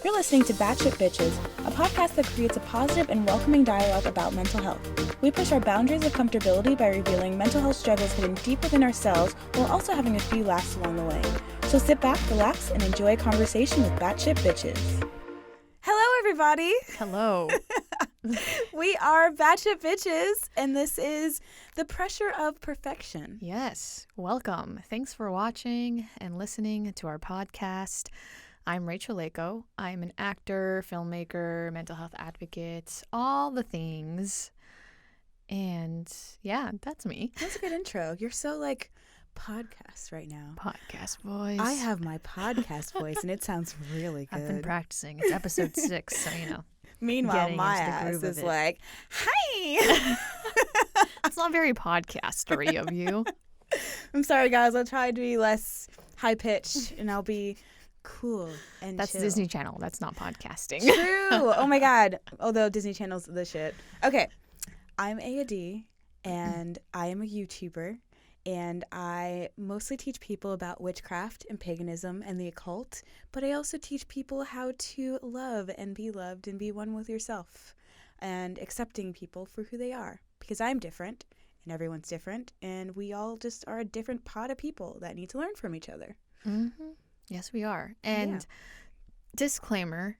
You're listening to Btches, a podcast that creates a positive and welcoming dialogue about mental health. We push our boundaries of comfortability by revealing mental health struggles hidden deep within ourselves while also having a few laughs along the way. So sit back, relax, and enjoy a conversation with Btches. Hello, everybody. Hello. We are Btches, and this is The Pressure of Perfection. Yes, welcome. Thanks for watching and listening to our podcast. I'm Rachel Lako. I'm an actor, filmmaker, mental health advocate, all the things. And yeah, that's me. That's a good intro. You're so podcast right now. Podcast voice. I have my podcast voice, and it sounds really good. I've been practicing. It's episode 6, so Meanwhile, my ass is like, hi. It's not very podcastery of you. I'm sorry, guys. I'll try to be less high-pitched, and I'll be cool and That's chill. Disney Channel. That's not podcasting. True. Oh, my God. Although Disney Channel's the shit. Okay. I'm A.A.D., and I am a YouTuber. And I mostly teach people about witchcraft and paganism and the occult, but I also teach people how to love and be loved and be one with yourself and accepting people for who they are. Because I'm different and everyone's different, and we all just are a different pot of people that need to learn from each other. Mm-hmm. Yes, we are. And disclaimer,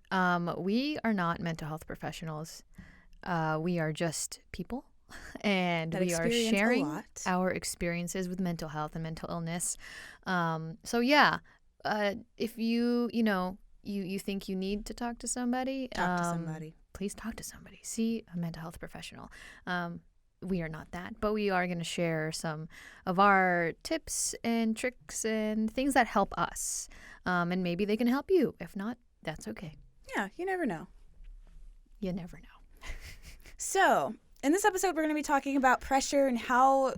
we are not mental health professionals. We are just people. And we are sharing our experiences with mental health and mental illness. If you think you need to talk to somebody, please talk to somebody. See a mental health professional. We are not that, but we are going to share some of our tips and tricks and things that help us. And maybe they can help you. If not, that's okay. Yeah, you never know. You never know. So, in this episode, we're going to be talking about pressure and how,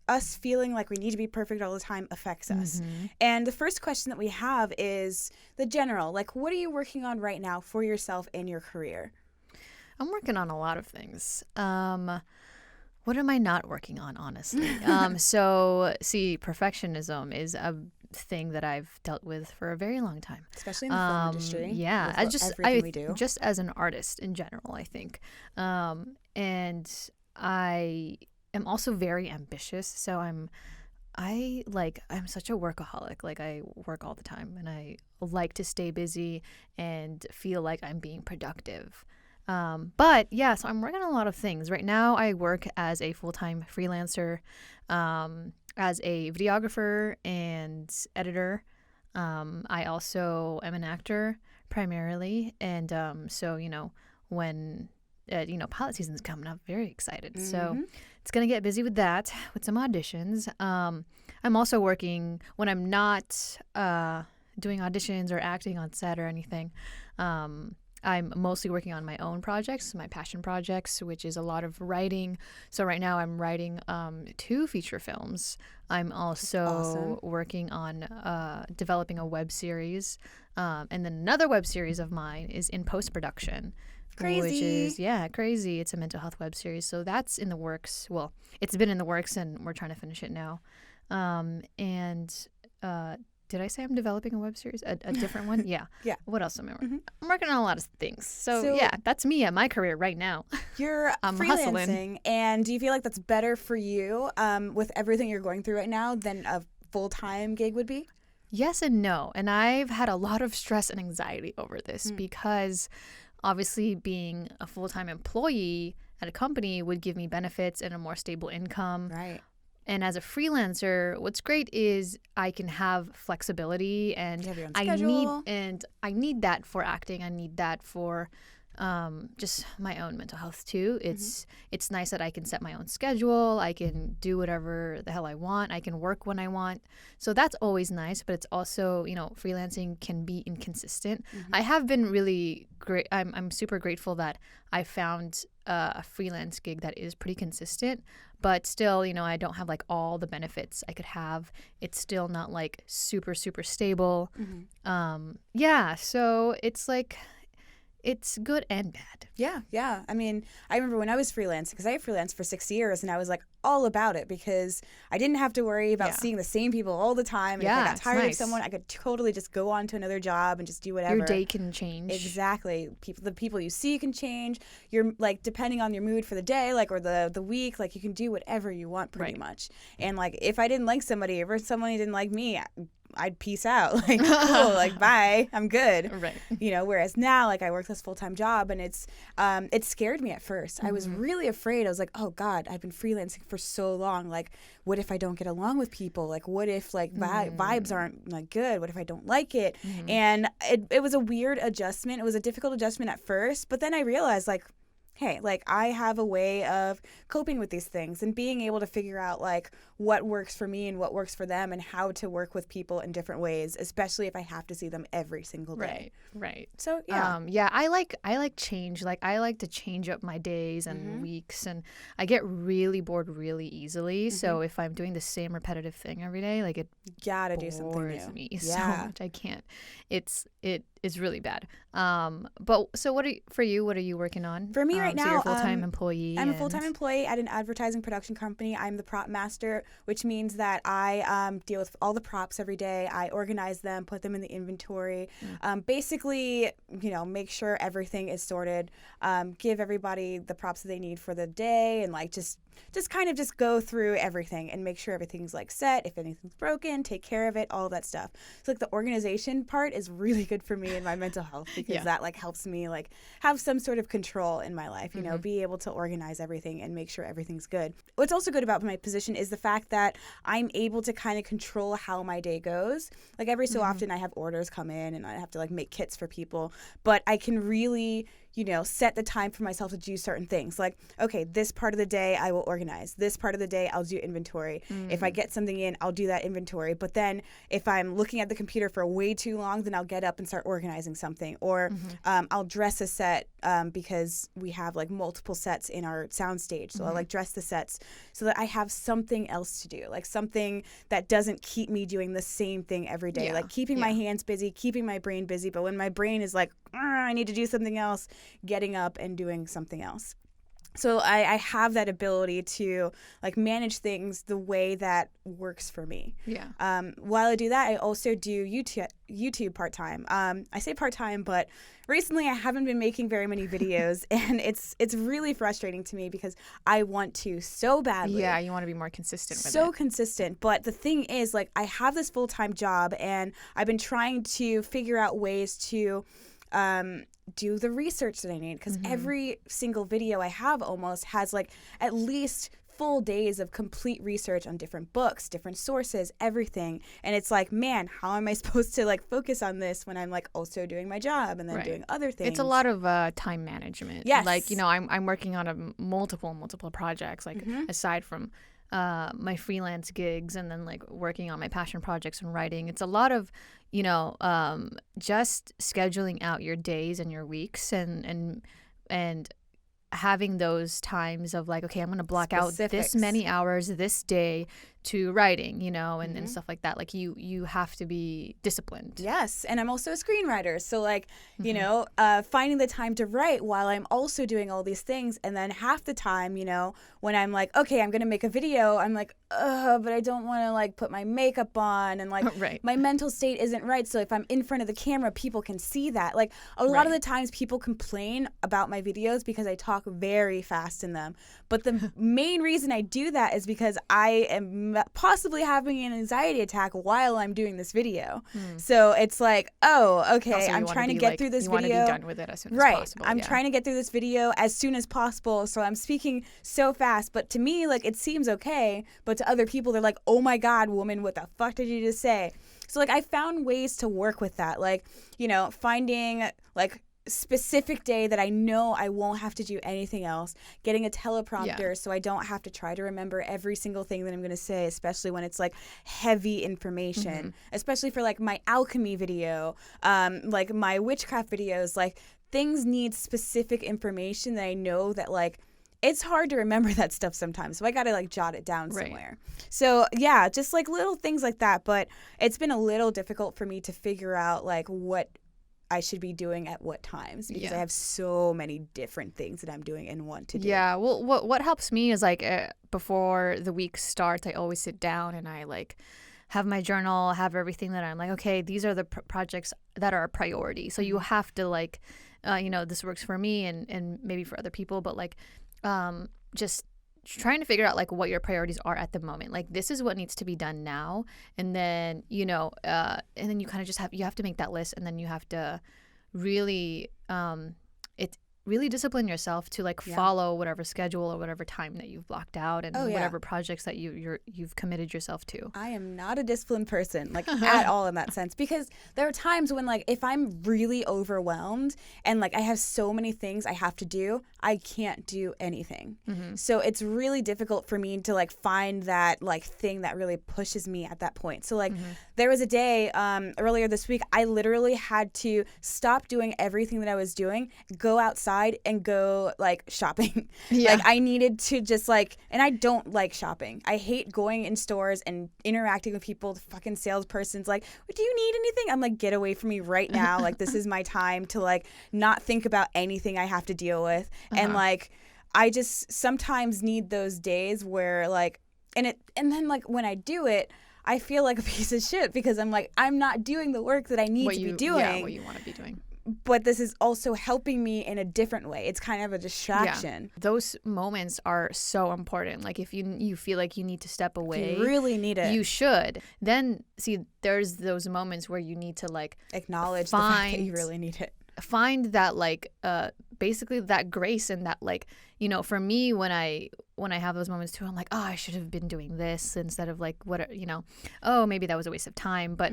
us feeling like we need to be perfect all the time affects us. Mm-hmm. And the first question that we have is the general, what are you working on right now for yourself and your career? I'm working on a lot of things. What am I not working on, honestly? Perfectionism is a thing that I've dealt with for a very long time. Especially in the film industry. Yeah, everything we do. Just as an artist in general, I think. And I am also very ambitious, so I'm such a workaholic. I work all the time, and I like to stay busy and feel like I'm being productive. So I'm working on a lot of things. Right now, I work as a full-time freelancer, as a videographer and editor. I also am an actor primarily. And when pilot season's coming up, very excited. Mm-hmm. So it's going to get busy with that, with some auditions. I'm also working when I'm not doing auditions or acting on set or anything. I'm mostly working on my own projects, my passion projects, which is a lot of writing. So right now I'm writing 2 feature films. I'm also working on developing a web series. And then another web series of mine is in post-production. Crazy. Which is, crazy. It's a mental health web series. So that's in the works. Well, it's been in the works, and we're trying to finish it now. Did I say I'm developing a web series? A different one? Yeah. Yeah. What else am I working? Mm-hmm. I'm working on a lot of things. So that's me at my career right now. You're freelancing, hustling. And do you feel like that's better for you with everything you're going through right now than a full-time gig would be? Yes and no. And I've had a lot of stress and anxiety over this because obviously being a full-time employee at a company would give me benefits and a more stable income. Right. And as a freelancer, what's great is I can have flexibility, and you have your own schedule. I need that for acting. I need that for just my own mental health too. It's nice that I can set my own schedule. I can do whatever the hell I want. I can work when I want. So that's always nice, but it's also, freelancing can be inconsistent. Mm-hmm. I have been really great. I'm super grateful that I found a freelance gig that is pretty consistent, but still, I don't have all the benefits I could have. It's still not super, super stable. Mm-hmm. So it's it's good and bad. Yeah. I mean, I remember when I was freelancing, because I freelanced for 6 years, and I was like all about it because I didn't have to worry about seeing the same people all the time. And if I got tired of someone, I could totally just go on to another job and just do whatever. Your day can change. Exactly. The people you see can change. You're like, depending on your mood for the day, like, or the week, like, you can do whatever you want pretty much. And like, if I didn't like somebody or somebody didn't like me, I'd peace out. Like, cool, like, bye, I'm good. Right. You know, whereas now, like, I work this full-time job, and it scared me at first. I was really afraid. I was like, oh God, I've been freelancing for so long. Like, what if I don't get along with people? Like, what if like vibes aren't like good? What if I don't like it? And it was a weird adjustment. It was a difficult adjustment at first, but then I realized, like, hey, like, I have a way of coping with these things and being able to figure out like what works for me and what works for them and how to work with people in different ways, especially if I have to see them every single day. Right. So yeah. I like change. Like, I like to change up my days and weeks, and I get really bored really easily. So if I'm doing the same repetitive thing every day, like, it gotta do something new. Me so much. I can't. It's really bad. But so what are you working on? For me right now, so you're a full-time employee. I'm a full-time employee at an advertising production company. I'm the prop master, which means that I deal with all the props every day. I organize them, put them in the inventory, basically, you know, make sure everything is sorted, give everybody the props that they need for the day, and like just kind of just go through everything and make sure everything's like set. If anything's broken, take care of it, all that stuff. So like the organization part is really good for me and my mental health, because that like helps me like have some sort of control in my life, you know, be able to organize everything and make sure everything's good. What's also good about my position is the fact that I'm able to kind of control how my day goes. Like every so often I have orders come in and I have to like make kits for people, but I can really, you know, set the time for myself to do certain things. Like, okay, this part of the day I will organize. This part of the day I'll do inventory. If I get something in, I'll do that inventory. But then if I'm looking at the computer for way too long, then I'll get up and start organizing something. Or I'll dress a set because we have like multiple sets in our soundstage. So I'll like dress the sets so that I have something else to do, like something that doesn't keep me doing the same thing every day. Like keeping my hands busy, keeping my brain busy. But when my brain is like, I need to do something else, getting up and doing something else. So I have that ability to like manage things the way that works for me. While I do that, I also do YouTube part-time. I say part-time, but recently I haven't been making very many videos, and it's really frustrating to me because I want to so badly. Yeah, you want to be more consistent with it. So consistent. But the thing is, like, I have this full-time job, and I've been trying to figure out ways to do the research that I need, because every single video I have almost has like at least full days of complete research on different books, different sources, everything. And it's like, man, how am I supposed to like focus on this when I'm like also doing my job and then doing other things? It's a lot of time management. Yes. Like, you know, I'm working on multiple projects, like aside from my freelance gigs and then like working on my passion projects and writing. It's a lot of, you know, just scheduling out your days and your weeks and having those times of like, okay, I'm going to block out this many hours this day to writing, you know, and stuff like that. Like you have to be disciplined. Yes. And I'm also a screenwriter. So like, you know, finding the time to write while I'm also doing all these things. And then half the time, you know, when I'm like, okay, I'm going to make a video, I'm like, but I don't want to like put my makeup on and like my mental state isn't right. So if I'm in front of the camera, people can see that. Like a lot of the times people complain about my videos because I talk very fast in them. But the main reason I do that is because I am possibly having an anxiety attack while I'm doing this video. So it's like, oh, okay, also, I'm trying to get through this video. You want to be done with it as soon as possible. I'm trying to get through this video as soon as possible. So I'm speaking so fast. But to me, like, it seems okay. But to other people, they're like, oh my God, woman, what the fuck did you just say? So like, I found ways to work with that. Like, you know, finding like specific day that I know I won't have to do anything else, getting a teleprompter so I don't have to try to remember every single thing that I'm going to say, especially when it's like heavy information, especially for like my alchemy video, like my witchcraft videos. Like things need specific information that I know that like it's hard to remember that stuff sometimes. So I got to like jot it down somewhere. So yeah, just like little things like that. But it's been a little difficult for me to figure out like what I should be doing at what times, because Yeah. I have so many different things that I'm doing and want to do. Yeah. Well, what helps me is like before the week starts, I always sit down and I like have my journal, have everything that I'm like, okay, these are the projects that are a priority. So you have to like, this works for me and maybe for other people, but like just trying to figure out like what your priorities are at the moment. Like this is what needs to be done now. And then, and then you kind of just have to make that list, and then you have to really, really discipline yourself to like follow whatever schedule or whatever time that you've blocked out, and whatever projects that you've committed yourself to. I am not a disciplined person, like at all in that sense, because there are times when like if I'm really overwhelmed and like I have so many things I have to do, I can't do anything. So it's really difficult for me to like find that like thing that really pushes me at that point. So like there was a day earlier this week, I literally had to stop doing everything that I was doing, go outside and go like shopping. Like I needed to just like, and I don't like shopping. I hate going in stores and interacting with people. The fucking salesperson's like, do you need anything? I'm like, get away from me right now. Like this is my time to like not think about anything I have to deal with. And like I just sometimes need those days where like, and then like when I do it, I feel like a piece of shit, because I'm like, I'm not doing the work that I need to be doing. Yeah, what you want to be doing. But this is also helping me in a different way. It's kind of a distraction. Yeah. Those moments are so important. Like if you feel like you need to step away, you really need it. You should. Then see, there's those moments where you need to like acknowledge the fact that you really need it. Find that like basically that grace, and that like, for me when I have those moments too, I'm like, oh, I should have been doing this instead of like oh, maybe that was a waste of time. But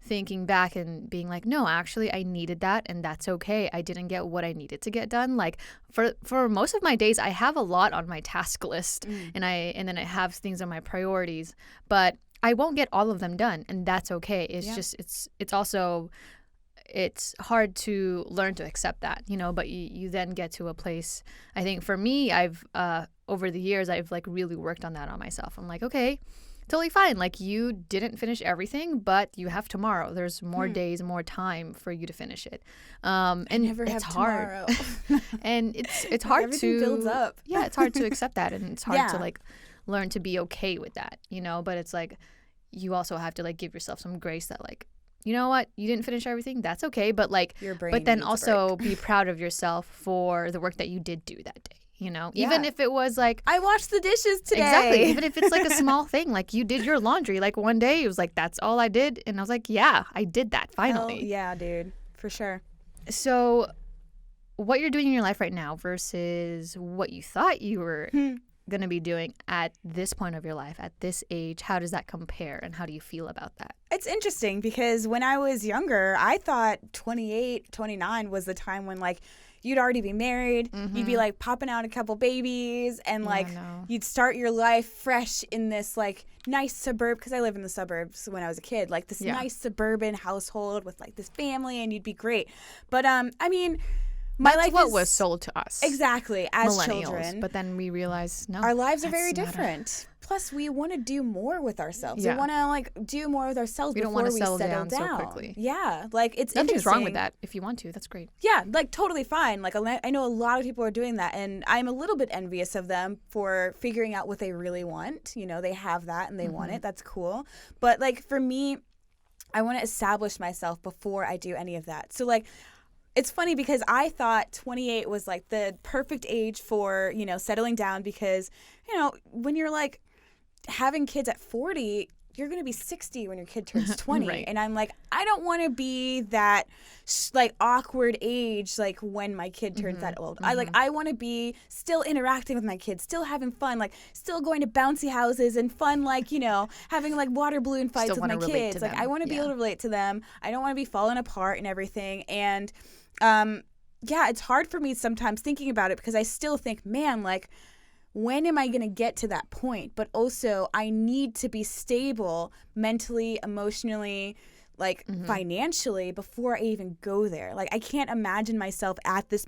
thinking back and being like, no, actually I needed that, and that's okay. I didn't get what I needed to get done. Like for most of my days, I have a lot on my task list, and then I have things on my priorities, but I won't get all of them done, and that's okay. It's just it's also, it's hard to learn to accept that, but you then get to a place. I think for me, I've over the years, I've like really worked on that on myself. I'm like, okay, totally fine. Like you didn't finish everything, but you have tomorrow. There's more days, more time for you to finish it. And I never it's have hard. tomorrow. And it's hard Everything to builds up. Yeah, it's hard to accept that, and it's hard to like learn to be okay with that, but it's like you also have to like give yourself some grace that like, you know what, you didn't finish everything, that's okay, but like your brain but then needs a also break. be proud of yourself for the work that you did do that day. Even if it was like, I washed the dishes today. Exactly. Even if it's like a small thing, like you did your laundry, like one day it was like, that's all I did. And I was like, yeah, I did that finally. Hell yeah, dude. For sure. So what you're doing in your life right now versus what you thought you were going to be doing at this point of your life, at this age, how does that compare, and how do you feel about that? It's interesting because when I was younger, I thought 28, 29 was the time when like you'd already be married, you'd be like popping out a couple babies, and like you'd start your life fresh in this like nice suburb, because I live in the suburbs when I was a kid, like this nice suburban household with like this family, and you'd be great. But I mean, my That's life what is was sold to us. Exactly, as millennials, children. But then we realized, no, our lives are very different. Plus, we want to do more with ourselves. Yeah. We want to like do more with ourselves we before don't want to we settle settle down so quickly. Yeah, like it's nothing's interesting. wrong with that. If you want to, that's great. Yeah, like totally fine. Like I know a lot of people are doing that, and I'm a little bit envious of them for figuring out what they really want. They have that and they want it. That's cool. But like for me, I want to establish myself before I do any of that. So like, it's funny because I thought 28 was like the perfect age for, settling down, because, when you're like having kids at 40, you're going to be 60 when your kid turns 20. Right. And I'm like, I don't want to be that like awkward age, like when my kid turns that old. I want to be still interacting with my kids, still having fun, like still going to bouncy houses and fun, like, having like water balloon fights Still with my kids. Like I want to be able to relate to them. I don't want to be falling apart and everything. And it's hard for me sometimes thinking about it, because I still think, man, like, when am I going to get to that point? But also, I need to be stable mentally, emotionally, like financially before I even go there. Like, I can't imagine myself at this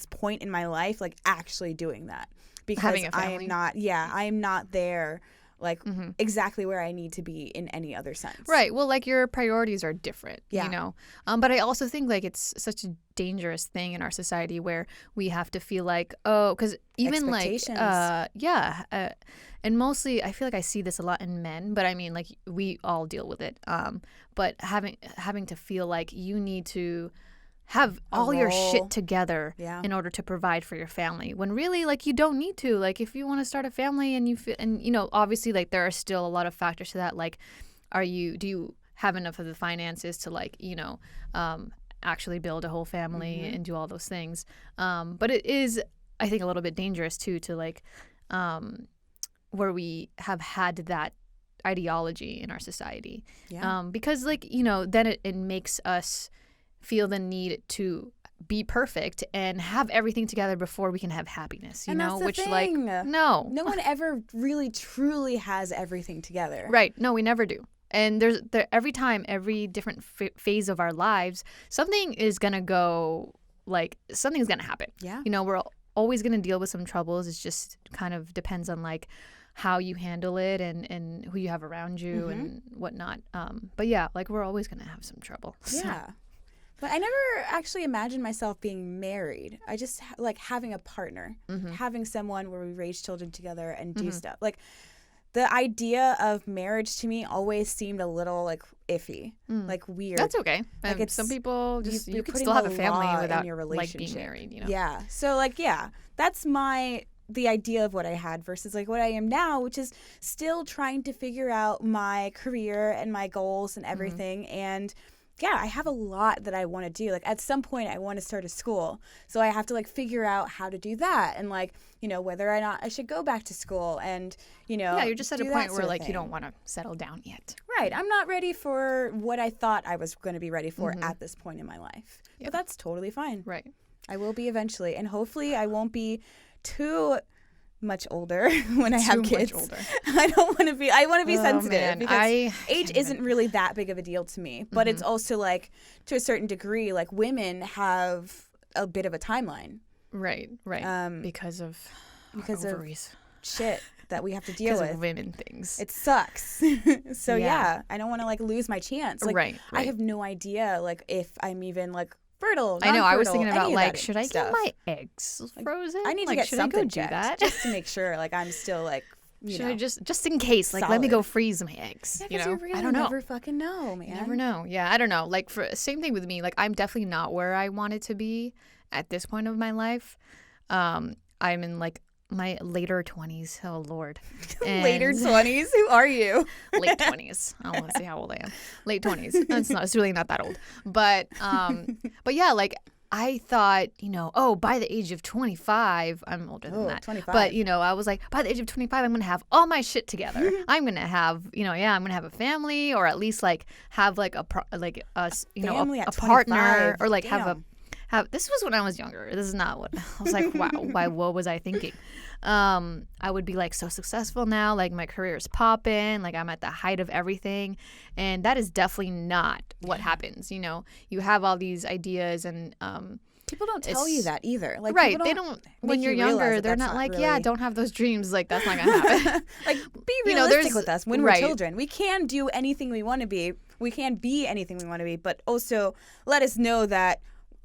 point in my life, like actually doing that, because having a I family. am not there like exactly where I need to be in any other sense. Right. Well, like your priorities are different, Yeah. you know. But I also think like it's such a dangerous thing in our society where we have to feel like, oh, because even like, and mostly I feel like I see this a lot in men, but I mean like we all deal with it. But having to feel like you need to have all your shit together in order to provide for your family, when really like you don't need to. Like if you want to start a family and you feel, and you know, obviously like there are still a lot of factors to that, like do you have enough of the finances to like, you know, actually build a whole family and do all those things. But it is, I think, a little bit dangerous too to like where we have had that ideology in our society, because like, you know, then it makes us feel the need to be perfect and have everything together before we can have happiness, you and know, that's the which thing. like no one ever really truly has everything together. Right. No, we never do. And there's every time, every different phase of our lives, something is gonna go, like something's gonna happen. Yeah. You know, we're always gonna deal with some troubles. It just kind of depends on like how you handle it and who you have around you and whatnot. But yeah, like we're always gonna have some trouble. Yeah. But I never actually imagined myself being married. I just like having a partner, having someone where we raise children together and do stuff. Like the idea of marriage to me always seemed a little like iffy, like weird. That's okay. Like it's, some people just you could putting still have a the family law without in your like relationship. being married, you know. Yeah. So like that's the idea of what I had versus like what I am now, which is still trying to figure out my career and my goals and everything. And yeah, I have a lot that I want to do. Like at some point I want to start a school. So I have to like figure out how to do that and like, you know, whether or not I should go back to school and, you know, yeah, you're just at a point where like you don't want to settle down yet. Right. I'm not ready for what I thought I was going to be ready for at this point in my life. Yeah. But that's totally fine. Right. I will be eventually. And hopefully I won't be too much older when I have kids. Much older. I don't want to be. I want to be sensitive man. because age isn't really that big of a deal to me. But it's also like to a certain degree, like women have a bit of a timeline. Right. Because of ovaries. Shit that we have to deal with. Of women things. It sucks. So yeah, I don't want to like lose my chance. Like, right. I have no idea like if I'm even like fertile. I know. I was thinking about any of like, that should I stuff. get my eggs frozen? I need to like, get should something I go checked do that just to make sure like I'm still like. Should I just in case, like, let me go freeze my eggs? Yeah, you know, really I don't know. Never fucking know, man. You never know. Yeah, I don't know. Like, for same thing with me. Like, I'm definitely not where I wanted to be at this point of my life. I'm in like my later 20s. Oh Lord. Later 20s. Who are you? Late 20s. I don't want to say how old I am. Late 20s. It's really not that old. But yeah, like. I thought, you know, by the age of 25, I'm older than that. 25. But, you know, I was like, by the age of 25, I'm going to have all my shit together. I'm going to have, you know, I'm going to have a family or at least like have like a partner or like have this was when I was younger. This is not what I was like, wow, what was I thinking? I would be like so successful now, like my career is popping, like I'm at the height of everything, and that is definitely not what happens. You know, you have all these ideas and people don't tell you that either. Like right, they don't. When you're younger, they're not like, really... don't have those dreams. Like that's not gonna happen. Like be realistic with us when we're children. We can do anything we want to be. We can be anything we want to be, but also let us know that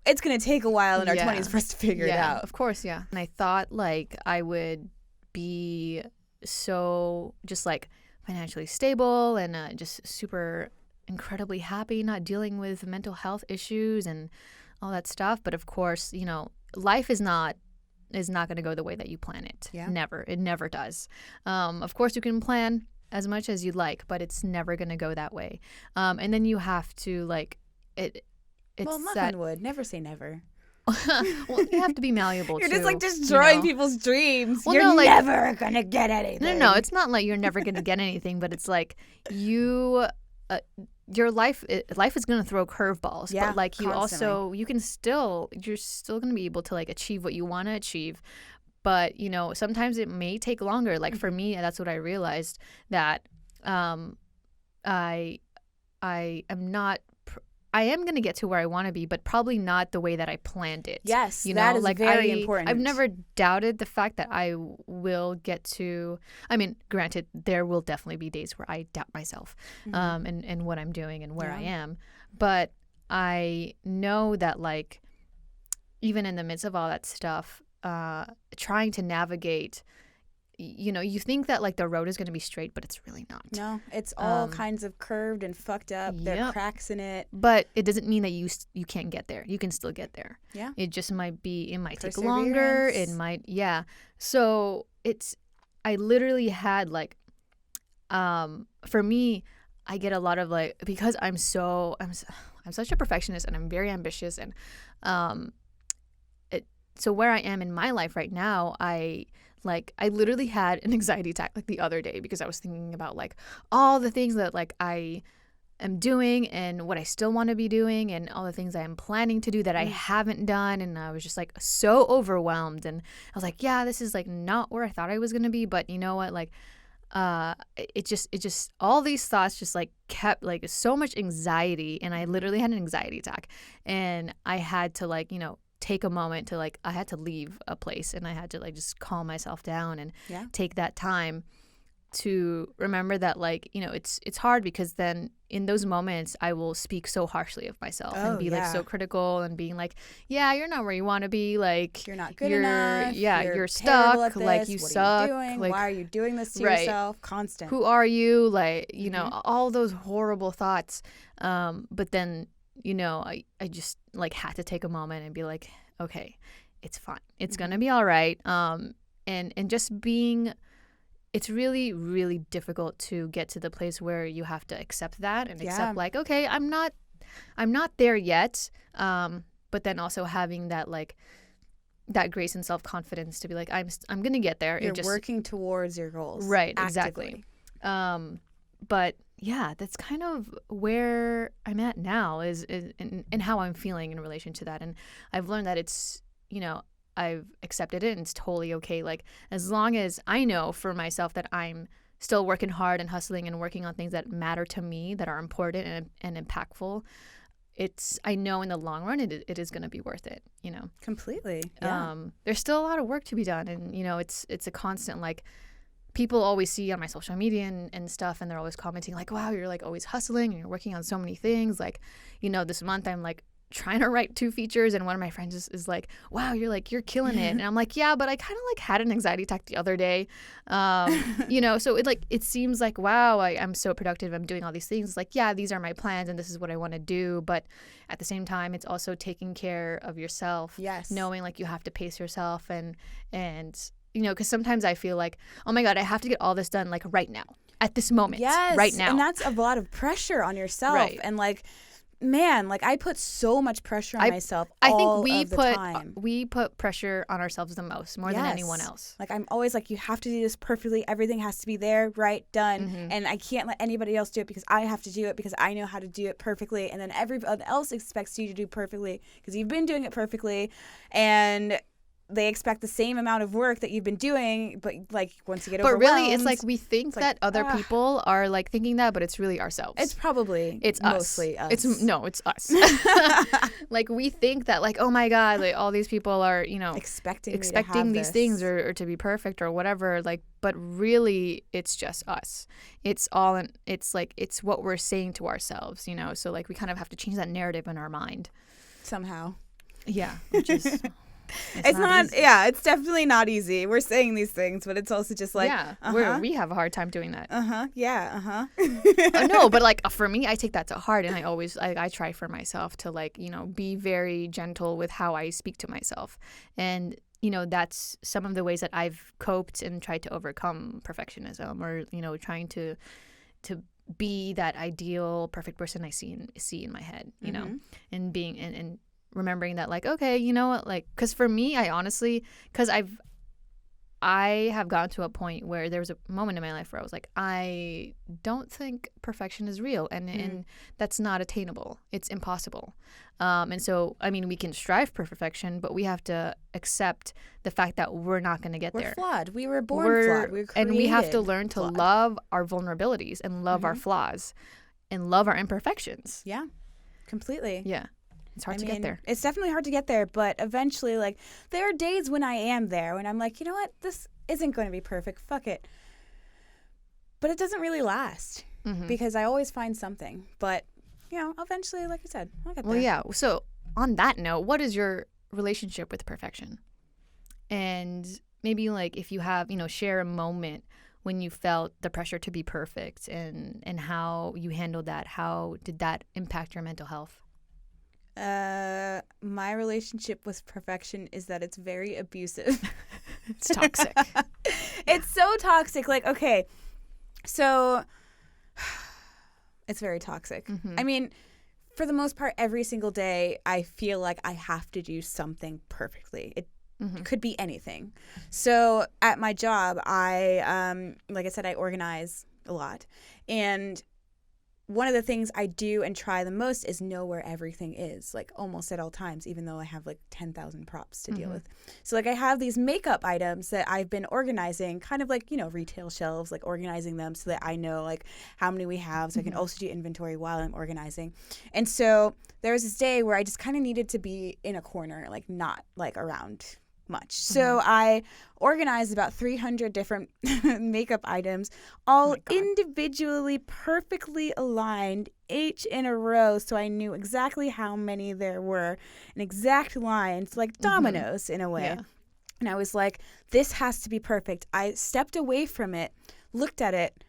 it's going to take a while in our 20s for us to figure it out. Of course, yeah. And I thought like I would be so just like financially stable and just super incredibly happy, not dealing with mental health issues and all that stuff. But of course, you know, life is not going to go the way that you plan it. Yeah. Never. It never does. Of course, you can plan as much as you'd like, but it's never going to go that way. And then you have to like it. Well, knock on wood. Never say never. Well, you have to be malleable. You're too, just like destroying people's dreams. Well, you're never gonna get anything. No, it's not like you're never gonna get anything, but it's like your life is gonna throw curveballs. Yeah, but like constantly. you're still gonna be able to like achieve what you want to achieve. But you know, sometimes it may take longer. Like for me, that's what I realized, that I am not I am going to get to where I want to be, but probably not the way that I planned it. Yes, you that know, is like very important. I've never doubted the fact that I will get to, I mean, granted, there will definitely be days where I doubt myself and what I'm doing and where I am. But I know that, like, even in the midst of all that stuff, trying to navigate, you know, you think that like the road is going to be straight, but it's really not. No, it's all kinds of curved and fucked up. There are cracks in it. But it doesn't mean that you can't get there. You can still get there. Yeah. It just might take longer. It might, So I literally had like, for me, I get a lot of like, because I'm such a perfectionist and I'm very ambitious, and so where I am in my life right now, I literally had an anxiety attack like the other day because I was thinking about like all the things that like I am doing and what I still want to be doing and all the things I am planning to do that I haven't done, and I was just like so overwhelmed, and I was like, yeah, this is like not where I thought I was going to be, but you know what, like it just all these thoughts just like kept like so much anxiety, and I literally had an anxiety attack, and I had to like, you know, take a moment to like, I had to leave a place, and I had to like just calm myself down and take that time to remember that, like, you know, it's hard because then in those moments I will speak so harshly of myself and be like so critical and being like, yeah, you're not where you want to be, like you're not good enough, you're stuck, like you what suck, are you doing? like, why are you doing this to yourself? Constant. Who are you? Like, you know, all those horrible thoughts. But then, you know, I just like had to take a moment and be like, okay, it's fine. It's going to be all right. And just being, it's really, really difficult to get to the place where you have to accept that and accept like, okay, I'm not there yet. But then also having that, like, that grace and self-confidence to be like, I'm going to get there. You're working towards your goals. Right. Actively. Exactly. But yeah, that's kind of where I'm at now is in how I'm feeling in relation to that. And I've learned that it's, you know, I've accepted it and it's totally okay. Like, as long as I know for myself that I'm still working hard and hustling and working on things that matter to me, that are important and impactful, I know in the long run it is going to be worth it, you know. Completely. Yeah. There's still a lot of work to be done, and you know, it's a constant, like, people always see on my social media and stuff, and they're always commenting like, wow, you're like always hustling and you're working on so many things. Like, you know, this month I'm like trying to write 2 features, and one of my friends is like, wow, you're killing it. And I'm like, yeah, but I kind of like had an anxiety attack the other day. You know, so it seems like, wow, I'm so productive, I'm doing all these things. It's like, yeah, these are my plans and this is what I want to do. But at the same time, it's also taking care of yourself. Yes. Knowing like you have to pace yourself and you know, because sometimes I feel like, oh my God, I have to get all this done like right now, at this moment, right now. And that's a lot of pressure on yourself. Right. And like, man, like I put so much pressure on myself all of the time. We put pressure on ourselves the most, more than anyone else. Like, I'm always like, you have to do this perfectly. Everything has to be there, right, done. And I can't let anybody else do it because I have to do it because I know how to do it perfectly. And then everyone else expects you to do perfectly because you've been doing it perfectly. And they expect the same amount of work that you've been doing, but like once you get overwhelmed. But really, it's like we think that other people are like thinking that, but it's really ourselves. It's probably mostly us. It's us. Like, we think that like, oh my God, like all these people are, you know, expecting these things or to be perfect or whatever. Like, but really, it's just us. It's all it's like, it's what we're saying to ourselves, you know. So like, we kind of have to change that narrative in our mind somehow. Yeah, which is. It's not easy. Yeah, it's definitely not easy. We're saying these things, but it's also just like, we have a hard time doing that. No, but like for me, I take that to heart, and I try for myself to, like, you know, be very gentle with how I speak to myself. And, you know, that's some of the ways that I've coped and tried to overcome perfectionism, or, you know, trying to be that ideal perfect person I see in my head, you know, and being and remembering that, like, okay, you know what, like, because for me, I honestly, because I have gotten to a point where there was a moment in my life where I was like, I don't think perfection is real, and that's not attainable. It's impossible. And so, I mean, we can strive for perfection, but we have to accept the fact that we're not going to get there. We're flawed. We were born flawed. We're created and we have to learn to love our vulnerabilities and love our flaws and love our imperfections. Yeah. Completely. Yeah. It's hard to get there. It's definitely hard to get there, but eventually, like, there are days when I am there, when I'm like, you know what, this isn't going to be perfect. Fuck it. But it doesn't really last because I always find something. But, you know, eventually, like I said, I'll get there. Well, yeah. So on that note, what is your relationship with perfection? And maybe like if you have, you know, share a moment when you felt the pressure to be perfect and how you handled that. How did that impact your mental health? My relationship with perfection is that it's very abusive. It's toxic. It's so toxic. Like, okay, so it's very toxic. I mean, for the most part, every single day, I feel like I have to do something perfectly. It could be anything. So at my job, like I said, I organize a lot. And one of the things I do and try the most is know where everything is, like almost at all times, even though I have like 10,000 props to deal with. So like I have these makeup items that I've been organizing, kind of like, you know, retail shelves, like organizing them so that I know like how many we have, so I can also do inventory while I'm organizing. And so there was this day where I just kind of needed to be in a corner, like not like around much. So I organized about 300 different makeup items, all individually perfectly aligned, each in a row, so I knew exactly how many there were in exact lines, like dominoes in a way. Yeah. And I was like, this has to be perfect. I stepped away from it, looked at it,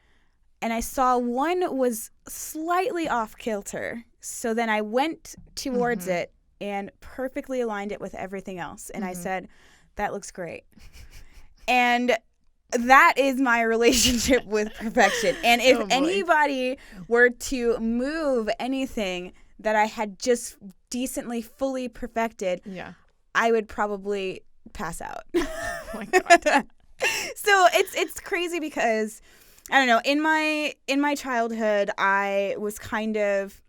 and I saw one was slightly off kilter. So then I went towards it and perfectly aligned it with everything else. And I said, that looks great. And that is my relationship with perfection. And if anybody were to move anything that I had just decently, fully perfected, I would probably pass out. Oh my God. So it's crazy because, I don't know, in my childhood, I was kind of,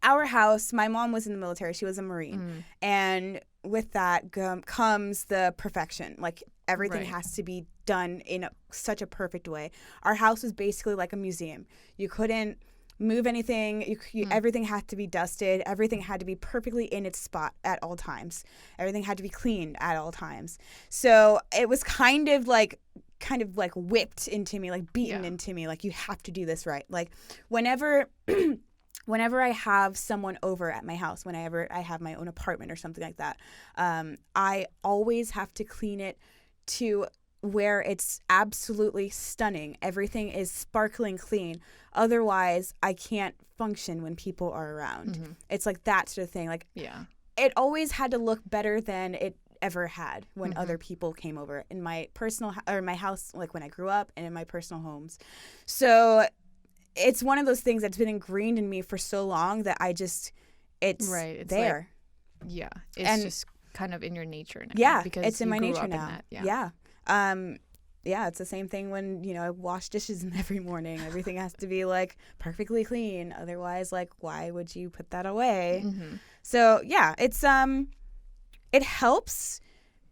our house, my mom was in the military. She was a Marine. And with that comes the perfection. Like, everything has to be done in such a perfect way. Our house was basically like a museum. You couldn't move anything. Everything had to be dusted. Everything had to be perfectly in its spot at all times. Everything had to be cleaned at all times. So it was kind of like whipped into me, like beaten into me. Like, you have to do this right. Like, whenever I have someone over at my house, whenever I have my own apartment or something like that, I always have to clean it to where it's absolutely stunning. Everything is sparkling clean. Otherwise, I can't function when people are around. It's like that sort of thing. Like, it always had to look better than it ever had when other people came over in my personal or my house, like when I grew up, and in my personal homes. So it's one of those things that's been ingrained in me for so long that it's there. Like, it's just kind of in your nature now. Yeah, because it's in my nature now. Yeah. It's the same thing when, you know, I wash dishes every morning. Everything has to be like perfectly clean. Otherwise, like, why would you put that away? So yeah, it's it helps,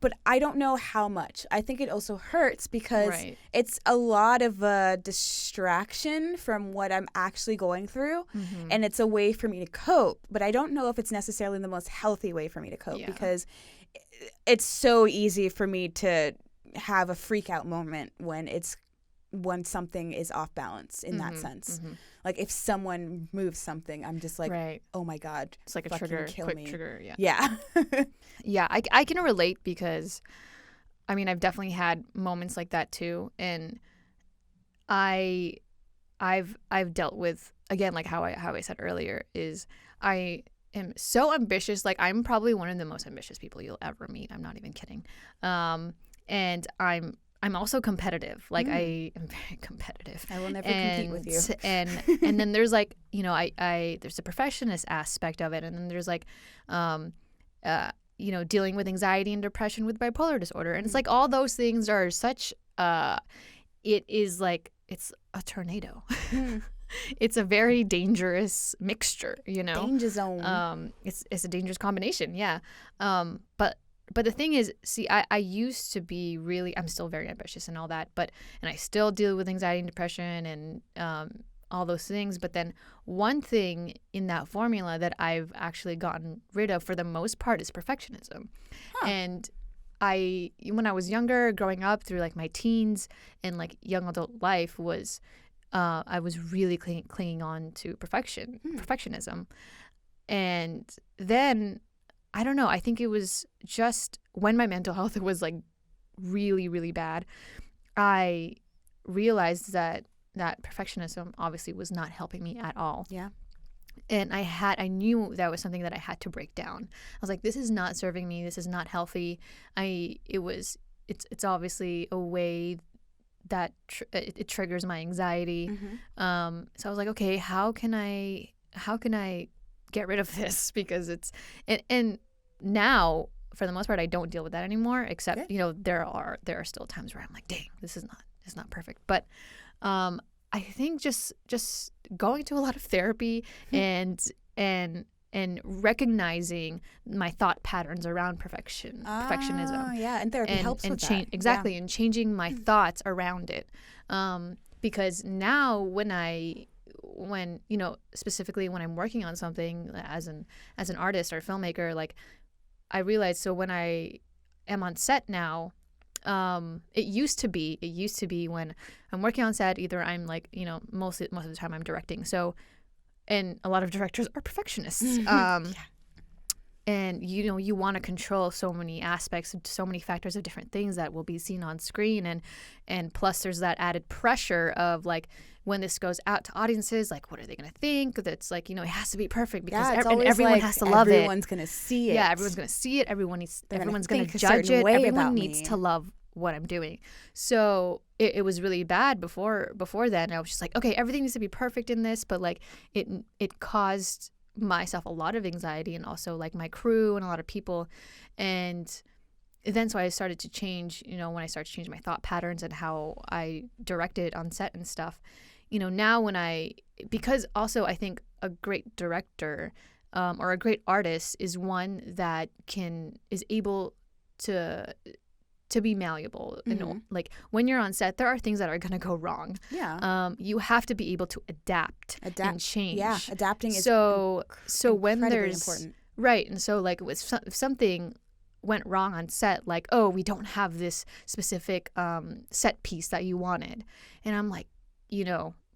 but I don't know how much. I think it also hurts because it's a lot of a distraction from what I'm actually going through, and it's a way for me to cope. But I don't know if it's necessarily the most healthy way for me to cope because it's so easy for me to have a freak out moment when something is off balance in that sense. Like, if someone moves something, I'm just like, oh my God, it's like a trigger, quick trigger. Yeah. Yeah, I can relate because, I mean, I've definitely had moments like that too, and I've dealt with, again, like how I said earlier, is I am so ambitious. Like, I'm probably one of the most ambitious people you'll ever meet. I'm not even kidding. And I'm also competitive. Like, I am very competitive. I will never compete with you. And then there's like, you know, there's a perfectionist aspect of it, and then there's like, you know, dealing with anxiety and depression with bipolar disorder, and it's like all those things are such. It is like it's a tornado. It's a very dangerous mixture, you know. Danger zone. It's a dangerous combination, yeah. But the thing is, see, I used to be really, I'm still very ambitious and all that, and I still deal with anxiety and depression and all those things. But then one thing in that formula that I've actually gotten rid of for the most part is perfectionism. And when I was younger, growing up through like my teens and like young adult life was, I was really clinging on to perfectionism. And then, I don't know, I think it was just when my mental health was like really, really bad, I realized that perfectionism obviously was not helping me at all. Yeah. And I knew that was something that I had to break down. I was like, this is not serving me. This is not healthy. It's obviously a way that it triggers my anxiety. So I was like, okay, how can I get rid of this? Because and now for the most part I don't deal with that anymore, except there are still times where I'm like, dang, it's not perfect. But I think just going to a lot of therapy and recognizing my thought patterns around perfectionism. Yeah, and therapy helps with that. Exactly, and changing my thoughts around it. Because now when specifically when I'm working on something as an artist or a filmmaker, like I realize, so when I am on set now, it used to be when I'm working on set, either I'm like, most of the time I'm directing. So, and a lot of directors are perfectionists. And you want to control so many aspects, so many factors of different things that will be seen on screen, and plus there's that added pressure of like, when this goes out to audiences, like what are they going to think? That's like, it has to be perfect because everyone has to love it. Everyone's going to see it. Yeah, everyone's going to see it. Everyone's going to judge it. Everyone needs to love what I'm doing. So it was really bad before then. I was just like, okay, everything needs to be perfect in this, but like it caused myself a lot of anxiety, and also like my crew and a lot of people. And then so I started to change, when I started to change my thought patterns and how I directed on set and stuff. Now because also I think a great director or a great artist is one that is able to be malleable. And like when you're on set, there are things that are going to go wrong. Yeah. You have to be able to adapt and change. Yeah, adapting is so when there's important. Right. And so like if something went wrong on set, like, oh, we don't have this specific set piece that you wanted, and I'm like,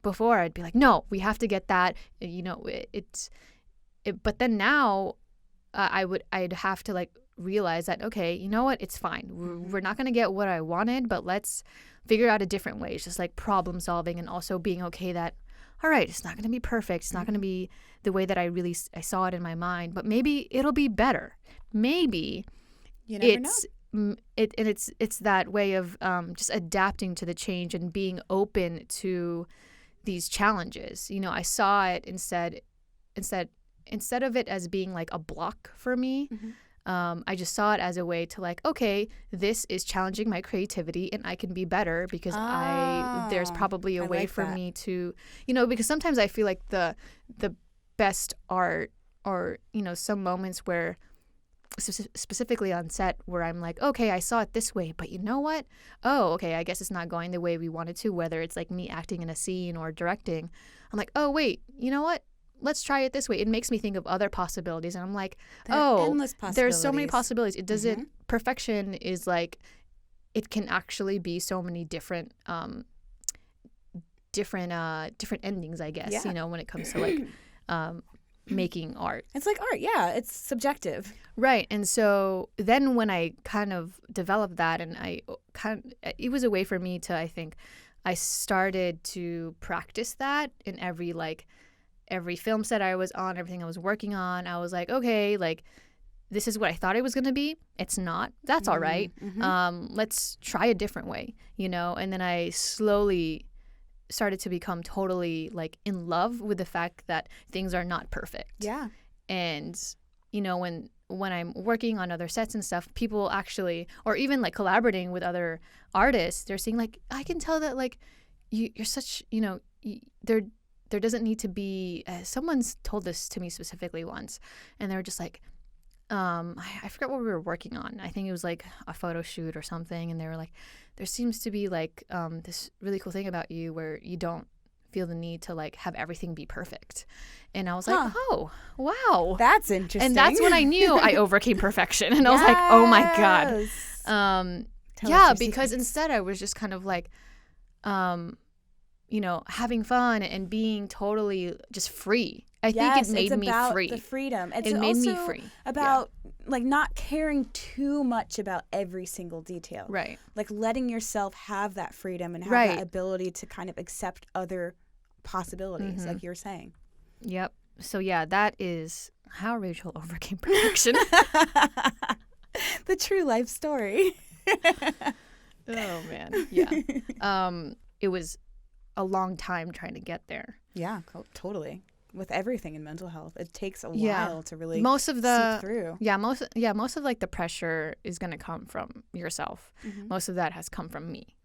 before I'd be like, no, we have to get that, but then now I'd have to like realize that, okay, you know what, it's fine. We're not going to get what I wanted, but let's figure out a different way. It's just like problem solving, and also being okay that, all right, it's not going to be perfect. It's not going to be the way that I saw it in my mind, but maybe it'll be better. Maybe you never know. It's that way of just adapting to the change and being open to these challenges. I saw it instead of it as being like a block for me. I just saw it as a way to like, okay, this is challenging my creativity and I can be better because there's probably a way like for me to, because sometimes I feel like the best art, or, some moments where specifically on set where I'm like, okay, I saw it this way, but you know what? Oh, okay, I guess it's not going the way we wanted to, whether it's like me acting in a scene or directing. I'm like, oh, wait, you know what? Let's try it this way. It makes me think of other possibilities. And I'm like, there's so many possibilities. It doesn't, perfection is like, it can actually be so many different endings, I guess, when it comes to like making art. It's like art, yeah. It's subjective. Right. And so then when I kind of developed that, and it was a way for me to, I think, I started to practice that in every film set I was on, everything I was working on. I was like, okay, like this is what I thought it was going to be. It's not. That's all right. Let's try a different way, And then I slowly started to become totally like in love with the fact that things are not perfect. Yeah. And when I'm working on other sets and stuff, people actually, or even like collaborating with other artists, they're saying like, I can tell that like you're such, there doesn't need to be, someone's told this to me specifically once, and they were just like, I forgot what we were working on. I think it was like a photo shoot or something, and they were like, there seems to be like this really cool thing about you where you don't feel the need to like have everything be perfect. And I was like, oh, wow. That's interesting. And that's when I knew I overcame perfection. And I was like, oh my God. Yeah, because instead I was just kind of like, you know, having fun and being totally just free. I think it made me free. The freedom. It made me free. About like not caring too much about every single detail. Right. Like letting yourself have that freedom and have that ability to kind of accept other possibilities, like you're saying. Yep. So yeah, that is how Rachel overcame perfection. The true life story. Oh man. Yeah. It was a long time trying to get there. Yeah, totally. With everything in mental health, it takes a while to really seep through. Most of like the pressure is going to come from yourself. Most of that has come from me,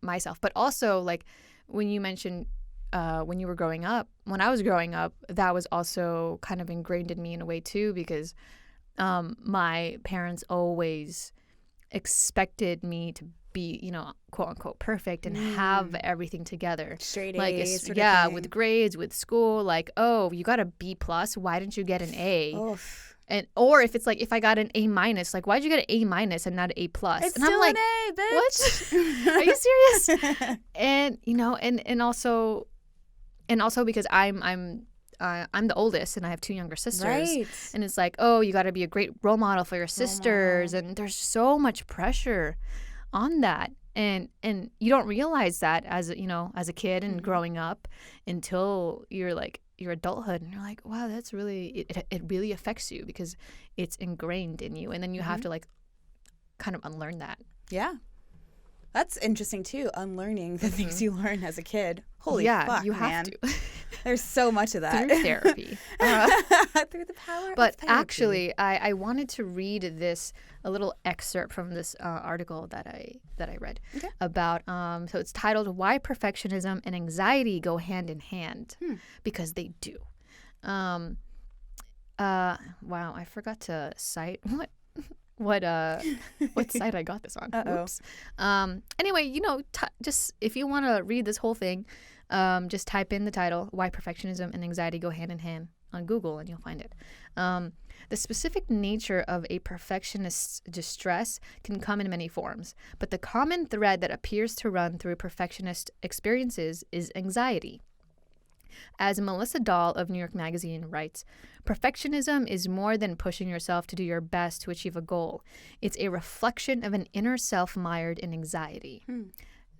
myself. But also like when you mentioned when you were growing up, when I was growing up, that was also kind of ingrained in me in a way too, because my parents always expected me to be, you know, quote unquote perfect and have everything together. Straight like A's. With grades, with school, like, oh, you got a B+, why didn't you get an A? Oof. And or if it's like if I got an A-, like why'd you get an A- and not an A+? It's and still I'm like, an A, bitch. what? Are you serious? And you know, and also because I'm the oldest and I have 2 younger sisters. Right. And it's like, oh, you got to be a great role model for your sisters. And there's so much pressure on that. And you don't realize that as a kid and growing up until you're like your adulthood and you're like, wow, that's really it really affects you because it's ingrained in you. And then you have to like kind of unlearn that. Yeah. That's interesting too, unlearning the things you learn as a kid. Holy fuck, you man. have to. There's so much of that. Through therapy. Through the power of But therapy. actually, I wanted to read a little excerpt from this article that I read about, so it's titled Why Perfectionism and Anxiety Go Hand in Hand, because they do. Wow, I forgot to cite what site I got this on. Oops. Anyway, you know, just if you want to read this whole thing, just type in the title, Why Perfectionism and Anxiety Go Hand in Hand on Google and you'll find it. The specific nature of a perfectionist's distress can come in many forms, but the common thread that appears to run through perfectionist experiences is anxiety. As Melissa Dahl of New York Magazine writes, perfectionism is more than pushing yourself to do your best to achieve a goal. It's a reflection of an inner self mired in anxiety.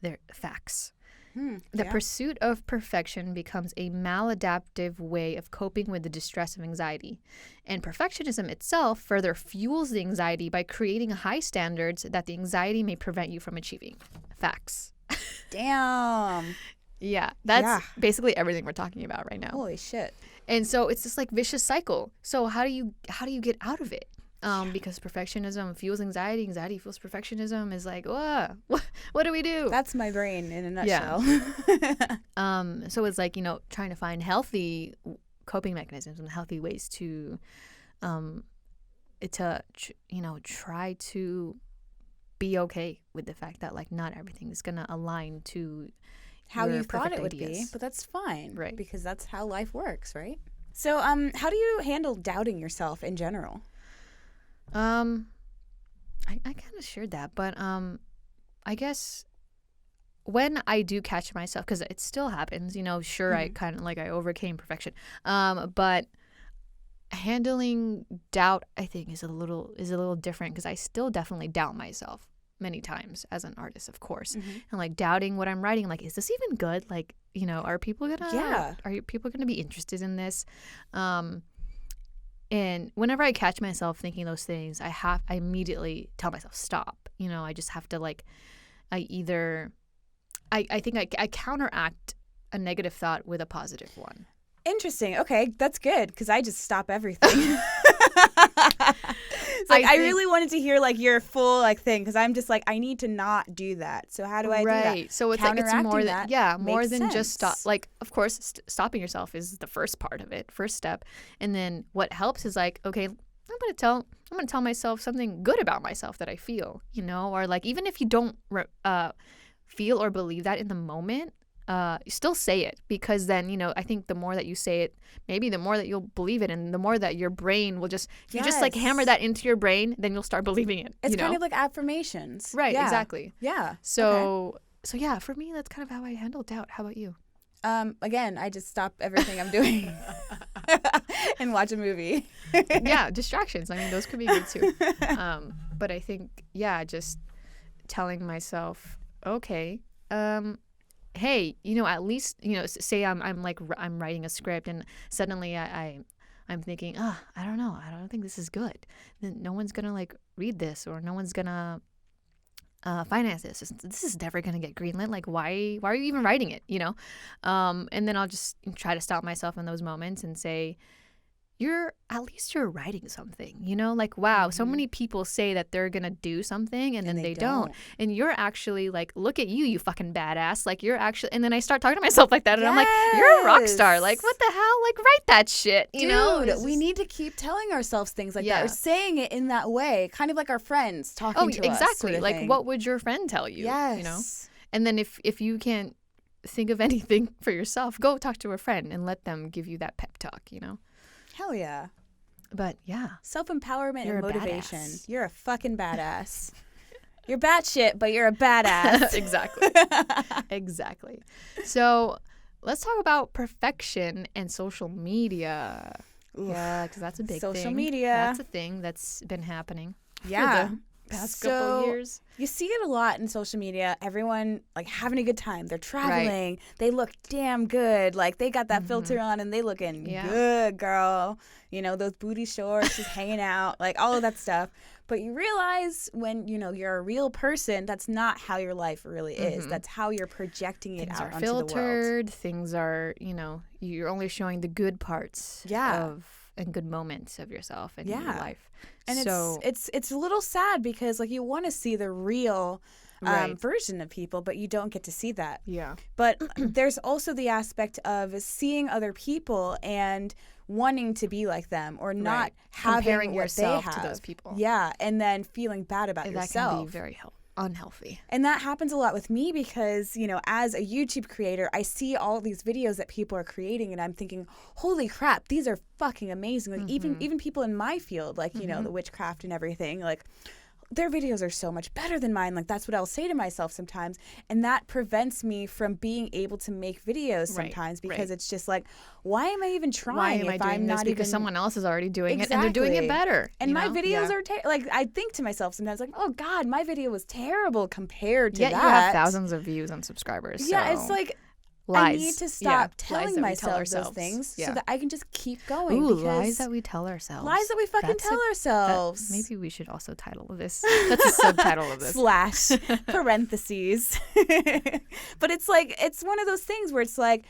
They're facts. The pursuit of perfection becomes a maladaptive way of coping with the distress of anxiety. And perfectionism itself further fuels the anxiety by creating high standards that the anxiety may prevent you from achieving. Facts. Damn. Yeah, that's basically everything we're talking about right now. Holy shit. And so it's this like vicious cycle. So how do you get out of it? Because perfectionism fuels anxiety, anxiety fuels perfectionism is like, what do we do? That's my brain in a nutshell. Yeah. So it's like, you know, trying to find healthy coping mechanisms and healthy ways to, try to be okay with the fact that like not everything is going to align to how your you thought it would ideas. be, but that's fine, right? Because that's how life works, right? So, how do you handle doubting yourself in general? I kind of shared that, but I guess when I do catch myself, because it still happens, you know, sure, I kind of like I overcame perfection, but handling doubt, I think, is a little different because I still definitely doubt myself many times as an artist, of course, and like doubting what I'm writing, like, is this even good? Like, you know, are people gonna be interested in this? And whenever I catch myself thinking those things, I immediately tell myself stop. You know, I just have to like, I think I counteract a negative thought with a positive one. Interesting. Okay, that's good because I just stop everything. It's like I really wanted to hear like your full like thing because I'm just like I need to not do that. So how do I do that? Right. So it's like it's more than more than sense. Just stop. Like of course stopping yourself is the first part of it, first step, and then what helps is like okay, I'm gonna tell myself something good about myself that I feel, you know, or like even if you don't feel or believe that in the moment, still say it, because then, you know, I think the more that you say it, maybe the more that you'll believe it, and the more that your brain will just, if you just like hammer that into your brain, then you'll start believing it. It's you know? kind of like affirmations. Right, Yeah. exactly. Yeah. So yeah, for me, that's kind of how I handle doubt. How about you? Again, I just stop everything I'm doing and watch a movie. Yeah, distractions. I mean, those could be good too. But I think, yeah, just telling myself, okay, hey, you know, at least, you know, say I'm writing a script, and suddenly I'm thinking, I don't know, I don't think this is good. Then no one's gonna like read this, or no one's gonna finance this. This is never gonna get greenlit. Like, why are you even writing it? You know, and then I'll just try to stop myself in those moments and say, at least you're writing something, you know, like, wow, so many people say that they're gonna do something and then they don't. And you're actually like, look at you fucking badass. Like, you're actually, and then I start talking to myself like that, and I'm like, you're a rock star. Like, what the hell? Like, write that shit, you know? We need to keep telling ourselves things like that, or saying it in that way, kind of like our friends talking to us. Exactly. Sort of like, thing. what would your friend tell you? Yes. You know? And then if you can't think of anything for yourself, go talk to a friend and let them give you that pep talk, you know? Hell yeah. But yeah, self-empowerment and motivation. Badass. You're a fucking badass. You're Batshit, but you're a badass. Exactly. Exactly. So let's talk about perfection and social media. Oof. Yeah, because that's a big thing. Social media. That's a thing that's been happening. Yeah. For the past couple of years. You see it a lot in social media. Everyone like having a good time. They're traveling. Right. They look damn good. Like they got that filter on and they looking good, girl. You know, those booty shorts, just hanging out, like all of that stuff. But you realize when, you know, you're a real person, that's not how your life really is. That's how you're projecting it out onto the world. Things are filtered. Things are, you know, you're only showing the good parts and good moments of yourself and your life. And so it's a little sad because like you want to see the real version of people, but you don't get to see that. Yeah. But there's also the aspect of seeing other people and wanting to be like them, or not comparing having yourself what they have to those people. Yeah, and then feeling bad about yourself. That can be very unhealthy. And that happens a lot with me because, you know, as a YouTube creator, I see all these videos that people are creating and I'm thinking, holy crap, these are fucking amazing. Like even people in my field, like, you know, the witchcraft and everything, like their videos are so much better than mine. Like that's what I'll say to myself sometimes. And that prevents me from being able to make videos sometimes because it's just like, why am I even trying? Why am I doing this? Because someone else is already doing it and they're doing it better. And my videos are like, I think to myself sometimes like, oh God, my video was terrible compared to that. Yet you have thousands of views and subscribers. Yeah, so. it's like, Lies. I need to stop telling myself those things so that I can just keep going. Ooh, lies that we tell ourselves. Lies that we fucking tell ourselves. Maybe we should also title this. That's a subtitle of this. / parentheses. But it's like, it's one of those things where it's like,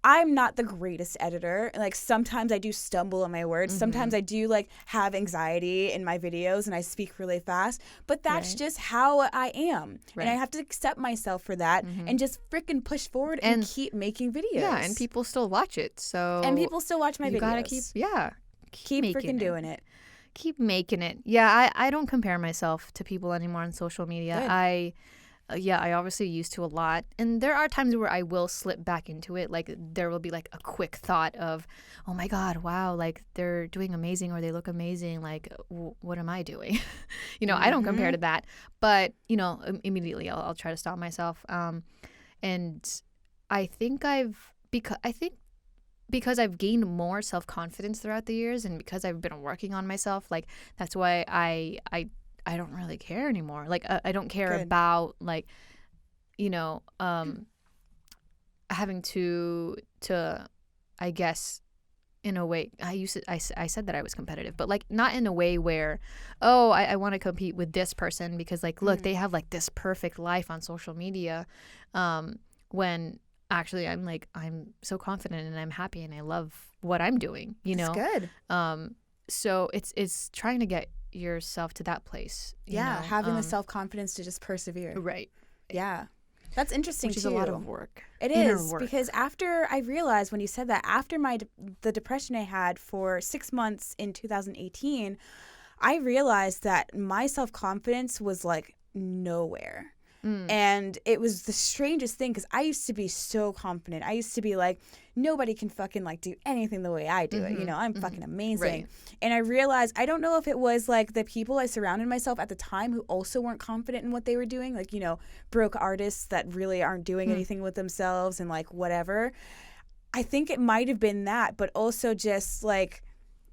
I'm not the greatest editor. Like sometimes I do stumble on my words. Sometimes I do like have anxiety in my videos and I speak really fast. But that's just how I am. And I have to accept myself for that and just freaking push forward and keep making videos. Yeah, and people still watch it. So and people still watch my videos. You gotta keep freaking doing it. Keep making it. Yeah, I don't compare myself to people anymore on social media. Good. I obviously used to a lot. And there are times where I will slip back into it. Like there will be like a quick thought of, oh my God, wow, like they're doing amazing or they look amazing. Like, what am I doing? You know, I don't compare to that. But, you know, immediately I'll try to stop myself. And I think because I've gained more self-confidence throughout the years and because I've been working on myself, like that's why I don't really care anymore. Like I don't care about like, you know, having to I guess in a way I said that I was competitive, but like not in a way where, oh, I want to compete with this person because like look, they have like this perfect life on social media, when actually I'm so confident and I'm happy and I love what I'm doing, you know. That's good. So it's trying to get yourself to that place. You know? Having the self-confidence to just persevere. Right. Yeah. That's interesting Which too. is a lot of work. It is because after I realized when you said that, after the depression I had for 6 months in 2018, I realized that my self-confidence was like nowhere. And it was the strangest thing because I used to be so confident. I used to be like, nobody can fucking like do anything the way I do it. You know, I'm fucking amazing. Right. And I realized, I don't know if it was like the people I surrounded myself at the time who also weren't confident in what they were doing. Like, you know, broke artists that really aren't doing anything with themselves and like whatever. I think it might have been that, but also just like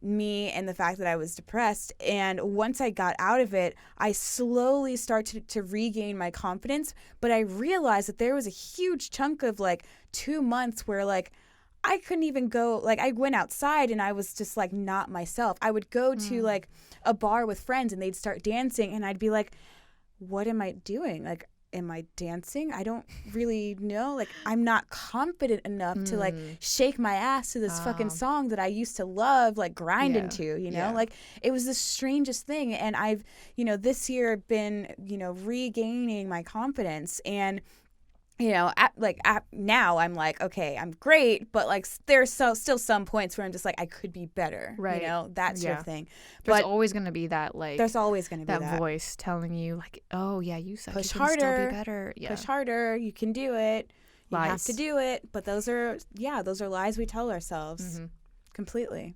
me and the fact that I was depressed. And once I got out of it, I slowly started to regain my confidence. But I realized that there was a huge chunk of like 2 months where like I couldn't even go, like I went outside and I was just like not myself. I would go to like a bar with friends and they'd start dancing and I'd be like, what am I doing? Like, am I dancing? I don't really know. Like, I'm not confident enough to like shake my ass to this fucking song that I used to love, like grinding to, you know? Like, it was the strangest thing. And I've, you know, this year been, you know, regaining my confidence. And, you know, now I'm like, okay, I'm great, but like there's still some points where I'm just like, I could be better, right? You know, that sort of thing. There's always going to be that like, there's always going to be that voice telling you like, oh yeah, you suck. Push you harder, still be better. Yeah. Push harder. You can do it. You Lies. have to do it. But those are lies we tell ourselves completely.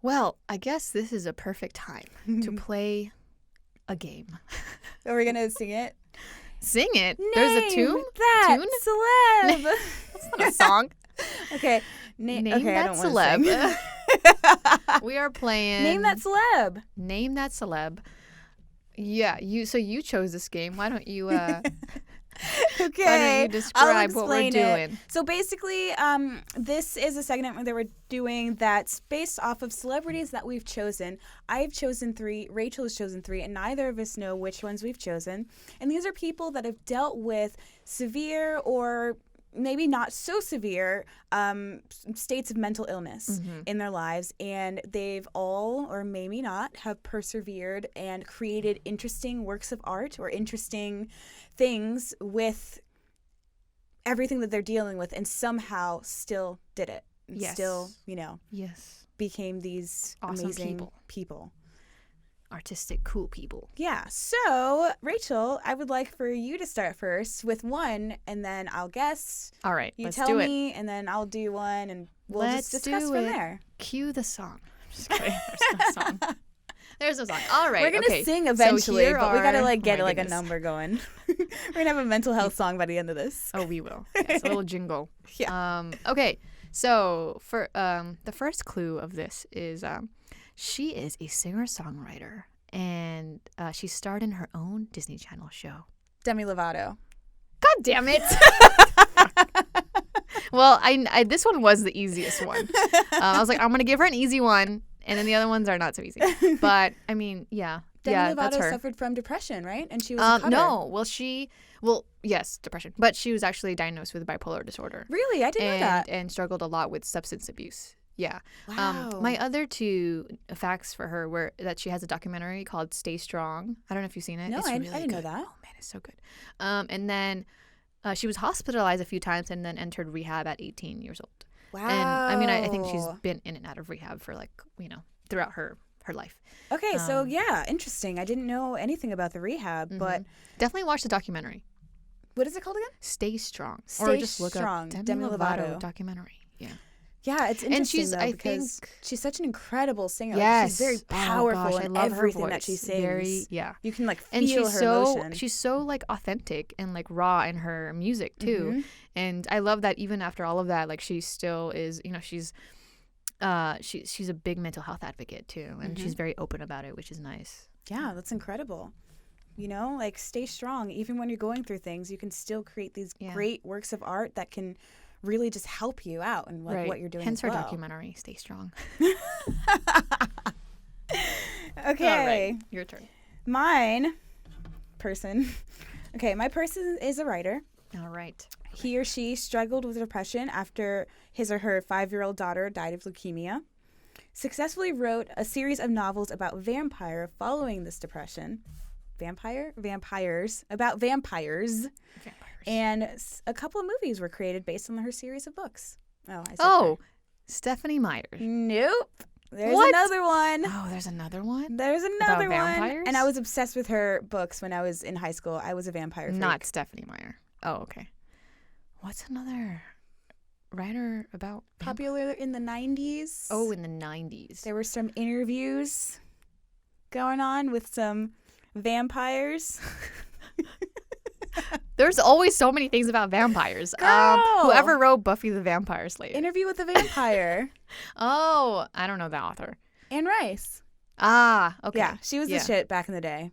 Well, I guess this is a perfect time to play a game. Are we gonna sing it? Sing it. Name There's a tune. That celeb. That's not a song. Okay. Name okay, that I don't wanna celeb. We are playing. Name that celeb. Name that celeb. Yeah, so you chose this game. Why don't you? Okay. Why don't you describe what we're doing? So basically, this is a segment that we're doing that's based off of celebrities that we've chosen. I've chosen 3, Rachel has chosen 3, and neither of us know which ones we've chosen. And these are people that have dealt with severe or maybe not so severe states of mental illness in their lives, and they've all, or maybe not, have persevered and created interesting works of art or interesting things with everything that they're dealing with, and somehow still did it. Yes. Still, you know, became these awesome amazing people. Artistic, cool people. Yeah. So, Rachel, I would like for you to start first with one, and then I'll guess. All right. You let's tell do me, and then I'll do one, and we'll just discuss from there. Cue the song. I'm just kidding. There's no song. There's no song. All right. We're gonna sing eventually, but we gotta like get like a number going. We're gonna have a mental health song by the end of this. Oh, we will. Yes, a little jingle. Yeah. Okay. So for the first clue of this is she is a singer-songwriter, and she starred in her own Disney Channel show. Demi Lovato. God damn it! Well, I this one was the easiest one. I was like, I'm gonna give her an easy one, and then the other ones are not so easy. But I mean, yeah, Demi Lovato that's her. Suffered from depression, right? And she was a cutter. No. Well, yes, depression, but she was actually diagnosed with bipolar disorder. Really, I didn't know that. And struggled a lot with substance abuse. Yeah. Wow. My other 2 facts for her were that she has a documentary called Stay Strong. I don't know if you've seen it. No, it's I really didn't know good. that. Oh man, it's so good. And then she was hospitalized a few times and then entered rehab at 18 years old. Wow. And I mean, I think she's been in and out of rehab for like, you know, throughout her life. Okay, so yeah, interesting. I didn't know anything about the rehab, but definitely watch the documentary. What is it called again? Stay Strong. Stay or just look Strong. up Demi Lovato documentary. Yeah. Yeah, it's interesting she's, though, I because think, she's such an incredible singer. Yes. Like, she's very powerful I in love everything her voice. that she sings. You can like feel and she's her emotion. She's so like authentic and like raw in her music too. And I love that even after all of that, like she still is, you know, she's a big mental health advocate too, and she's very open about it, which is nice. Yeah, that's incredible. You know, like stay strong. Even when you're going through things, you can still create these great works of art that can really just help you out and like what you're doing. Hence as her well. documentary, Stay Strong. Okay. All right, your turn. Mine person. Okay, my person is a writer. All right. He or she struggled with depression after his or her 5-year-old daughter died of leukemia. Successfully wrote a series of novels about vampire following this depression. Vampires. About vampires. And a couple of movies were created based on her series of books. Oh, I said Stephanie Meyer. Nope. There's What? another one. Oh, there's another one? There's another one. vampires? And I was obsessed with her books when I was in high school. I was a vampire freak. Not Stephanie Meyer. Oh, okay. What's another writer about Popular in the 90s. Oh, in the 90s. There were some interviews going on with some vampires. There's always so many things about vampires. Girl! Whoever wrote Buffy the Vampire Slayer. Interview with the Vampire. Oh, I don't know the author. Anne Rice. Ah, okay. Yeah, she was the shit back in the day.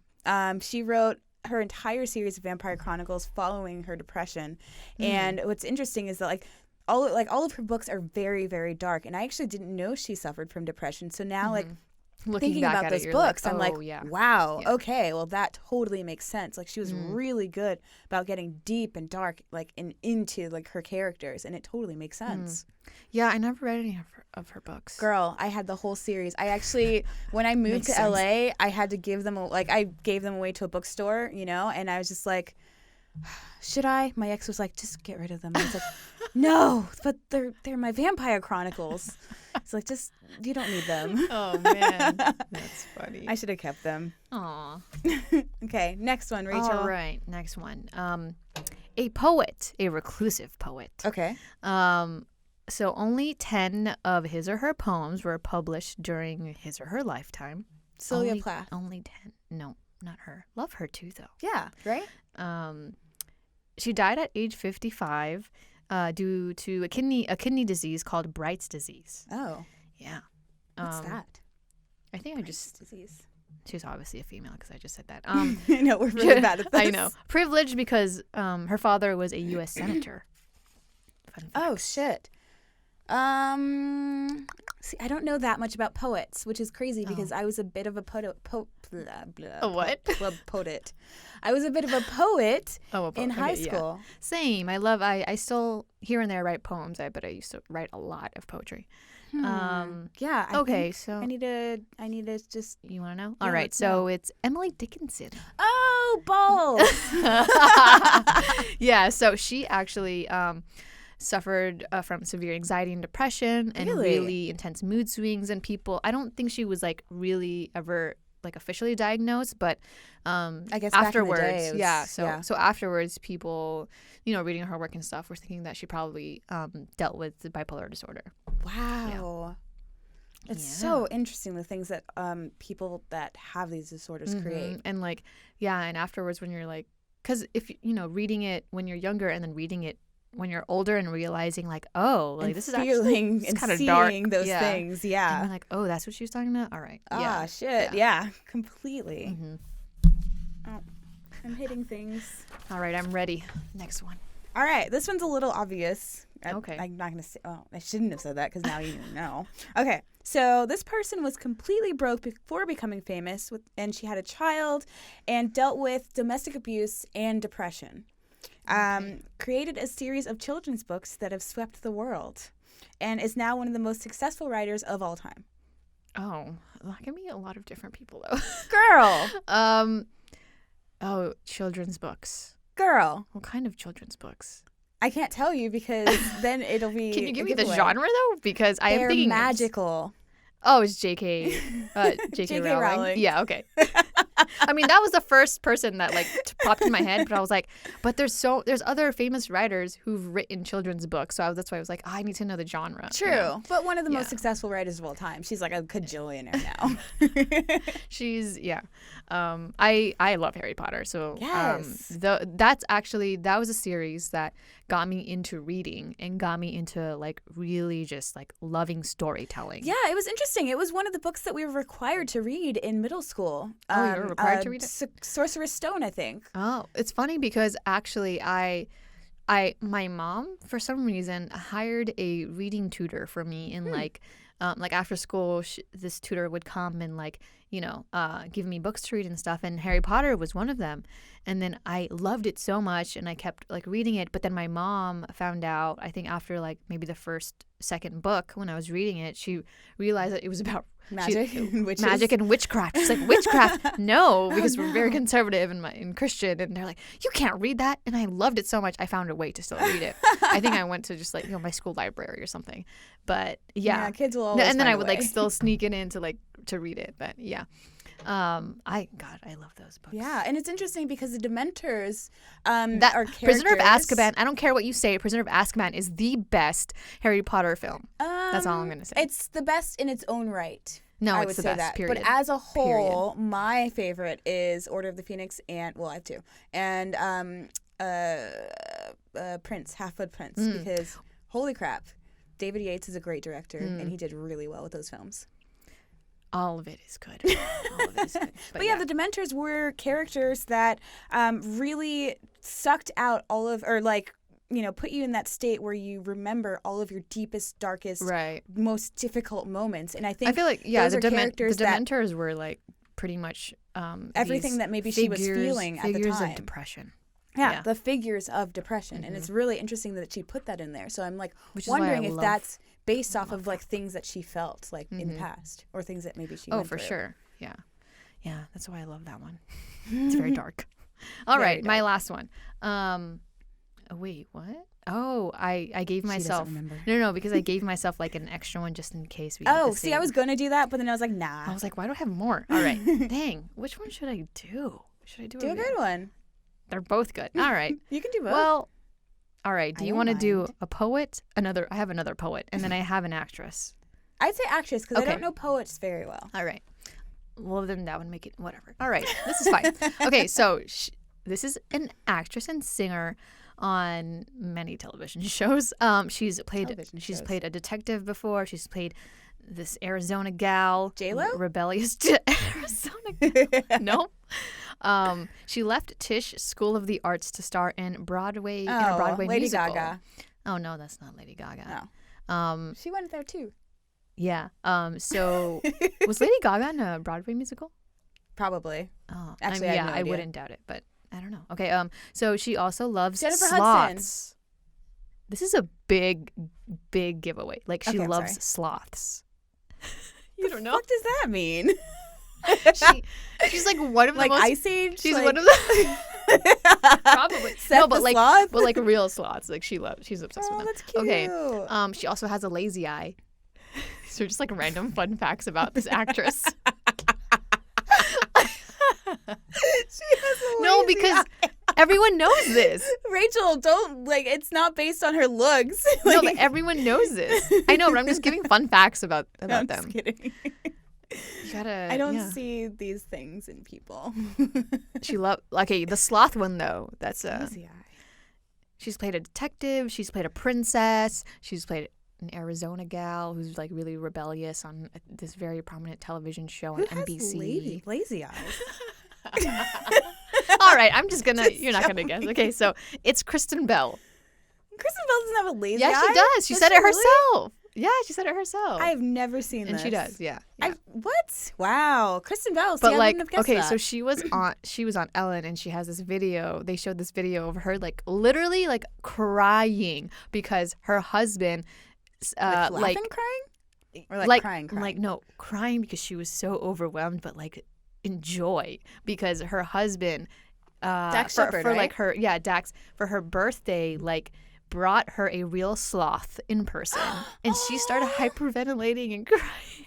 She wrote her entire series of Vampire Chronicles following her depression. And what's interesting is that all of her books are very, very dark. And I actually didn't know she suffered from depression. So now Looking thinking back about at those it, books, you're I'm like, like, oh, yeah. wow, Yeah. okay, well that totally makes sense. Like she was really good about getting deep and dark, like into like her characters, and it totally makes sense. Yeah, I never read any of her books. Girl, I had the whole series. I actually, when I moved to Makes sense. LA, I had to give them I gave them away to a bookstore, and I was just like, should I? My ex was like, just get rid of them. I was like, no, but they're my Vampire Chronicles. It's like, just you don't need them. Oh, man. That's funny. I should have kept them. Aw. Okay, next one, Rachel. All right, next one. A poet, a reclusive poet. Okay. So only 10 of his or her poems were published during his or her lifetime. Sylvia only, Plath. Only 10. No, not her. Love her too, though. Yeah, right? She died at age 55 due to a kidney disease called Bright's disease. Oh, Yeah. what's that? I think I just... Disease. She's obviously a female because I just said that. I know, we're really bad at this. I know. Privileged because her father was a U.S. senator. Fun Oh, facts. shit. See, I don't know that much about poets, which is crazy because I was a bit of a poet. A what? Poet. I was a bit of a poet in high Okay, yeah. school. Same. I still here and there write poems. But I used to write a lot of poetry. Yeah. Okay, think so I need to just. you want to know? Yeah, All right. let's So know. it's Emily Dickinson. Oh, balls. Yeah. So she actually suffered from severe anxiety and depression and Really? really intense mood swings. And I don't think she was really ever officially diagnosed, but I guess back in the afterwards, day it was- So afterwards, people, reading her work and stuff, were thinking that she probably dealt with bipolar disorder. Wow. It's Yeah. so interesting the things that people that have these disorders create. And and afterwards when you're because if reading it when you're younger and then reading it when you're older and realizing And this is feeling actually and kind of seeing dark. those Yeah. things. And Yeah. you're like, oh, that's what she was talking about. All right. Ah, shit. Yeah, completely. Mm-hmm. Oh, I'm hitting things. All right, I'm ready. Next one. All right, this one's a little obvious. Okay. I'm not going to say, I shouldn't have said that because now you know. Okay, so this person was completely broke before becoming famous, and she had a child and dealt with domestic abuse and depression. Created a series of children's books that have swept the world and is now one of the most successful writers of all time. Oh, that can be a lot of different people though. Girl. Children's books. Girl. What kind of children's books? I can't tell you because then it'll be. Can you give a me the giveaway. genre though? Because I am They're thinking magical. Oh, it's J.K. J.K. Rowling. Yeah, okay. I mean, that was the first person that popped in my head, but I was like, but there's other famous writers who've written children's books, so that's why I was like, I need to know the genre. True, but one of the Yeah. most successful writers of all time. She's like a cajillionaire now. She's I love Harry Potter, so Yes. that was a series that got me into reading and got me into really just loving storytelling. Yeah, it was interesting. It was one of the books that we were required to read in middle school. Oh, you were required to read it? Sorcerer's Stone, I think. Oh, it's funny because actually my mom for some reason hired a reading tutor for me in after school. This tutor would come and giving me books to read and stuff, and Harry Potter was one of them. And then I loved it so much, and I kept like reading it. But then my mom found out, I think after like maybe the second book when I was reading it, she realized that it was about magic and witchcraft. She's like, witchcraft? No, because we're very conservative and Christian, and they're like, you can't read that. And I loved it so much, I found a way to still read it. I think I went to just like my school library or something. But yeah, kids will always and then find I a would way. like still sneak it in to read it. But yeah. I love those books. Yeah, and it's interesting because the Dementors that are Prisoner of characters. Azkaban, I don't care what you say, Prisoner of Azkaban is the best Harry Potter film. That's all I'm going to say. It's the best in its own right. No, I it's would the say best, that. period. But as a whole, my favorite is Order of the Phoenix I have two. And Prince, Half-Blood Prince, because holy crap, David Yates is a great director, and he did really well with those films. All of it is good. All of it is good. But yeah, the Dementors were characters that really sucked out all of, or like, put you in that state where you remember all of your deepest, darkest, most difficult moments. And I feel like, those are characters the Dementors were like pretty much everything that maybe she was feeling at the time. Figures of depression. Yeah, the figures of depression. And it's really interesting that she put that in there. So I'm like wondering if that's based off of like things that she felt like in the past, or things that maybe she went for through. Sure. Yeah. Yeah, that's why I love that one. It's very dark. All right, my last one. Wait, what? Oh, I gave myself. No, because I gave myself like an extra one just in case we. See, I was gonna do that, but then I was like, nah. I was like, why do I have more? All right, dang. Which one should I do? Should I do a good one? They're both good. All right, you can do both. Well, all right. Do you want to do a poet? I have another poet, and then I have an actress. I'd say actress because I don't know poets very well. All right. Well, then that would make it whatever. All right, this is fine. Okay, so this is an actress and singer on many television shows. She's played a detective before. She's played this Arizona gal, J-Lo? Rebellious Arizona gal. No. She left Tisch School of the Arts to star in a Broadway Lady musical. Gaga. Oh no, that's not Lady Gaga. No. She went there too. Yeah. So was Lady Gaga in a Broadway musical? Probably. Oh, actually, I wouldn't doubt it, but I don't know. Okay. So she also loves Jennifer sloths. Hudson. This is a big giveaway. Like she I'm loves sorry. sloths. You don't know? What does that mean? She's like one of the like most Ice Age. She's one of the probably no, but sloth? but like real sloths. Like she's obsessed with them. That's cute. Okay. She also has a lazy eye. So just like random fun facts about this actress. No, because everyone knows this. Rachel, don't it's not based on her looks. No, but everyone knows this. I know, but I'm just giving fun facts about them. Just kidding. You gotta. I don't see these things in people. The sloth one though. That's Lazy eye. She's played a detective. She's played a princess. She's played an Arizona gal who's like really rebellious on this very prominent television show on NBC. Lazy eyes. All right, I'm just gonna. You're not gonna guess. Okay, so it's Kristen Bell. Kristen Bell doesn't have a lazy eye. Yeah, she does. She said it herself. Yeah, she said it herself. I have never seen this. And she does. Yeah. What? Wow, Kristen Bell. But I wouldn't have guessed that. so she was on Ellen, and she has this video. They showed this video of her like literally like crying because her husband. Laughing, crying? Or crying? Like no, crying because she was so overwhelmed, but like in joy because her husband Dax Shepard, for right? like her Dax for her birthday like brought her a real sloth in person and she started hyperventilating and crying.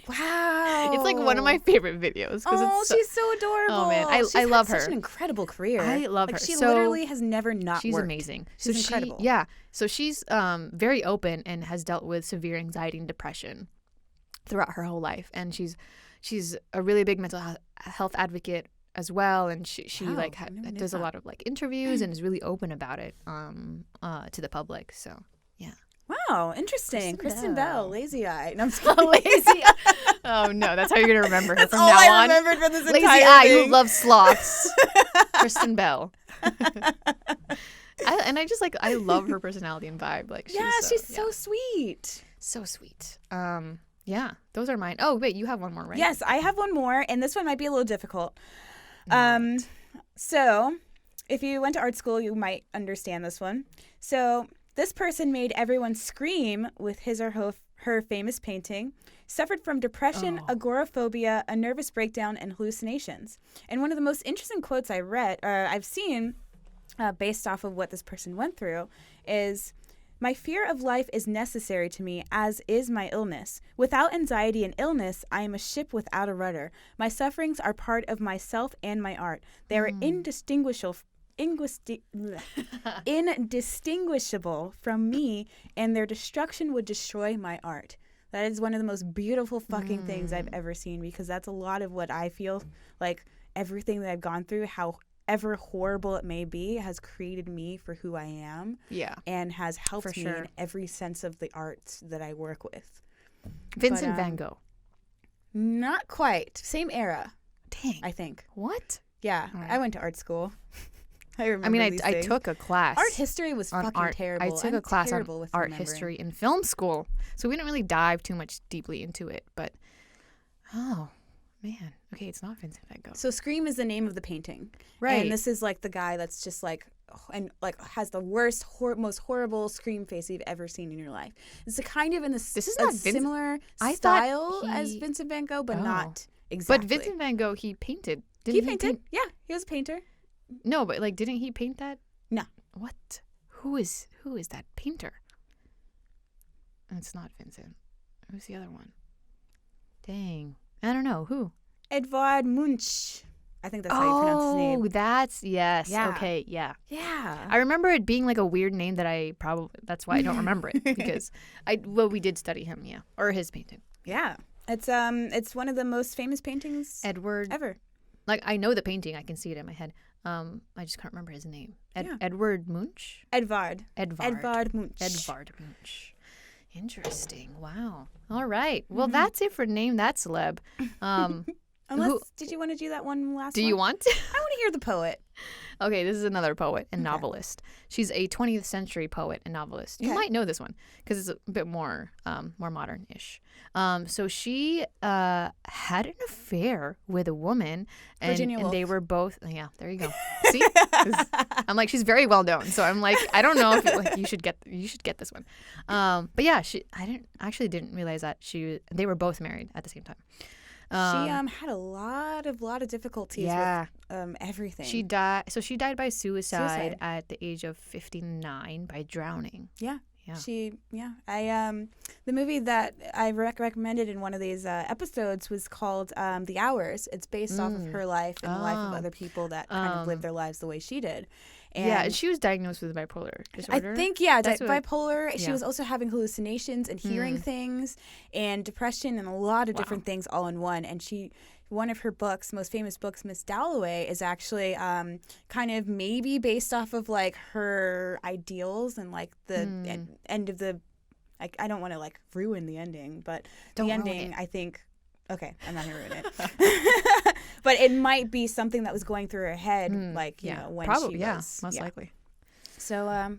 Wow. It's like one of my favorite videos. She's so adorable. Oh man, I love her. Such an incredible career. I love her. She literally has never She's worked. amazing. She's incredible. So she's very open and has dealt with severe anxiety and depression throughout her whole life, and she's a really big mental health advocate as well, and she does a lot of like interviews and is really open about it to the public. So yeah. Wow, interesting. Kristen Bell, lazy eye. No, I'm just lazy eye. Oh no, that's how you're gonna remember her that's from all now I on. remembered from this Lazy entire eye thing. who loves sloths. Kristen Bell. I love her personality and vibe. Like she's so sweet. So sweet. Yeah, those are mine. Oh, wait, you have one more, right? Yes, I have one more, and this one might be a little difficult. Right. So, if you went to art school, you might understand this one. So, this person made everyone scream with his or her famous painting, suffered from depression, agoraphobia, a nervous breakdown, and hallucinations. And one of the most interesting quotes I've seen, based off of what this person went through, is, "My fear of life is necessary to me, as is my illness. Without anxiety and illness, I am a ship without a rudder. My sufferings are part of myself and my art. They are indistinguishable from me, and their destruction would destroy my art." That is one of the most beautiful fucking things I've ever seen, because that's a lot of what I feel like. Everything that I've gone through, however horrible it may be, has created me for who I am. Yeah. And has helped me sure. in every sense of the arts that I work with. Vincent Van Gogh. Not quite. Same era, Dang. I think. What? Yeah. Right. I went to art school. I remember I mean, these I things. took a class. Art history was on fucking art. terrible. I took I'm a class on terrible with art remembering. history in film school, so we didn't really dive too much deeply into it. But oh man, okay, it's not Vincent Van Gogh. So Scream is the name of the painting, Right. And this is like the guy that's just like, and like has the worst, most horrible scream face you've ever seen in your life. It's a kind of in This is not similar I thought style he- as Vincent Van Gogh, but Oh. not exactly. But Vincent Van Gogh, he painted. he Didn't painted. paint- Yeah, he was a painter. No, but like, didn't he paint that? No. What? Who is that painter? It's not Vincent. Who's the other one? Dang, I don't know who. Edvard Munch. I think that's how you pronounce his name. Oh, that's yes. Yeah. Okay, yeah. Yeah. I remember it being like a weird name that that's why I don't remember it, because we did study him, yeah, or his painting. Yeah. It's one of the most famous paintings Edward. ever. Like, I know the painting, I can see it in my head. I just can't remember his name. Yeah. Edward Munch. Edvard Edvard Munch. Interesting. Wow. All right. Well, that's it for Name That Celeb. Unless, did you want to do that one last Do one? you want to? I want to hear the poet. Okay, this is another poet and novelist. She's a 20th century poet and novelist. You might know this one because it's a bit more modern-ish. So she had an affair with a woman, and they were both. Yeah, there you go. See, I'm like, she's very well known. So I'm like, I don't know if you should get this one. But yeah, I didn't realize that they were both married at the same time. She had a lot of difficulties with everything. She died by suicide at the age of 59 by drowning. Yeah. The movie that I recommended in one of these episodes was called The Hours. It's based off of her life and the life of other people that kind of lived their lives the way she did. And she was diagnosed with bipolar disorder. I think, bipolar. She was also having hallucinations and hearing things and depression and a lot of different things all in one. And one of her books, most famous books, Miss Dalloway, is actually kind of maybe based off of like her ideals and like the end of the, I don't want to like ruin the ending, but the ending, I think, okay, I'm not going to ruin it. But it might be something that was going through her head, like, you know, when probably, she was. Most likely. So, Wow,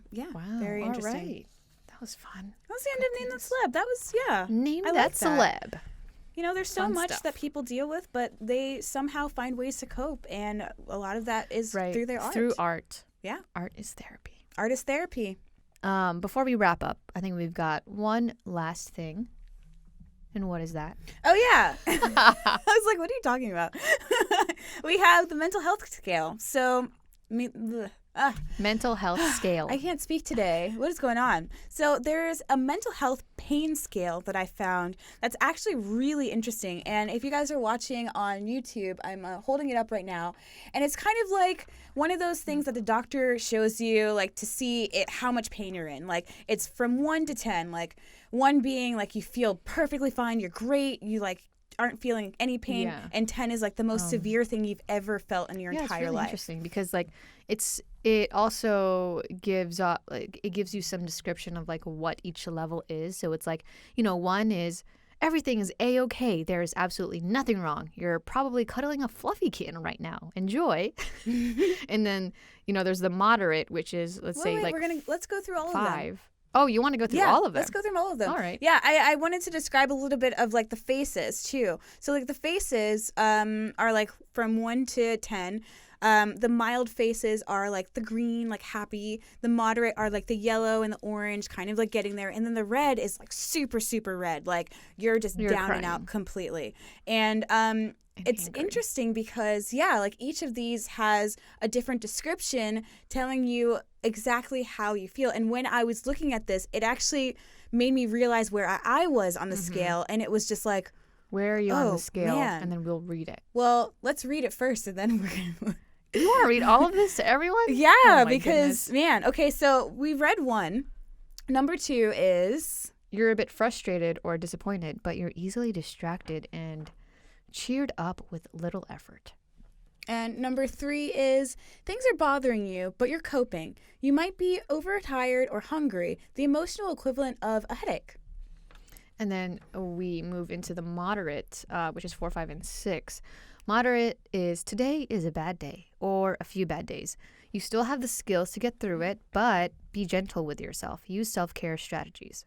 very interesting. All right. That was fun. That was the end of Name That Celeb. That was, Name I That like that. Celeb. You know, there's so Fun much stuff. that people deal with, but they somehow find ways to cope, and a lot of that is through their art. Through art. Yeah. Art is therapy. Art is therapy. Before we wrap up, I think we've got one last thing. And what is that? Oh, yeah. I was like, what are you talking about? We have the mental health scale. So, Mental health scale. I can't speak today. What is going on? So there's a mental health pain scale that I found that's actually really interesting. And if you guys are watching on YouTube, I'm holding it up right now. And it's kind of like one of those things that the doctor shows you, like to see how much pain you're in. Like it's from 1 to 10. Like 1 being like you feel perfectly fine, you're great, you like aren't feeling any pain, and 10 is like the most severe thing you've ever felt in your entire it's really life. Interesting because like it also gives it gives you some description of like what each level is. So it's like, you know, 1 is everything is a-okay. There is absolutely nothing wrong. You're probably cuddling a fluffy kitten right now. Enjoy. And then, you know, there's the moderate, which is let's go through all 5. of them. Oh, you want to go through all of them? Let's go through all of them. All right. Yeah, I wanted to describe a little bit of like the faces too. So like the faces are like from 1 to 10. The mild faces are like the green, like happy. The moderate are like the yellow and the orange, kind of like getting there. And then the red is like super, super red. Like you're just down crying. and out completely. And it's angry. interesting because, yeah, like each of these has a different description telling you exactly how you feel. And when I was looking at this, it actually made me realize where I was on the scale. And it was just like, where are you on oh, the scale? man. And then we'll read it. Well, let's read it first and then we're going to... You want to read all of this to everyone? Yeah, Oh my because, goodness. man, okay, so we read 1. Number 2 is... You're a bit frustrated or disappointed, but you're easily distracted and cheered up with little effort. And number 3 is things are bothering you, but you're coping. You might be overtired or hungry, the emotional equivalent of a headache. And then we move into the moderate, which is 4, 5, and 6. Moderate is today is a bad day or a few bad days. You still have the skills to get through it, but be gentle with yourself. Use self-care strategies.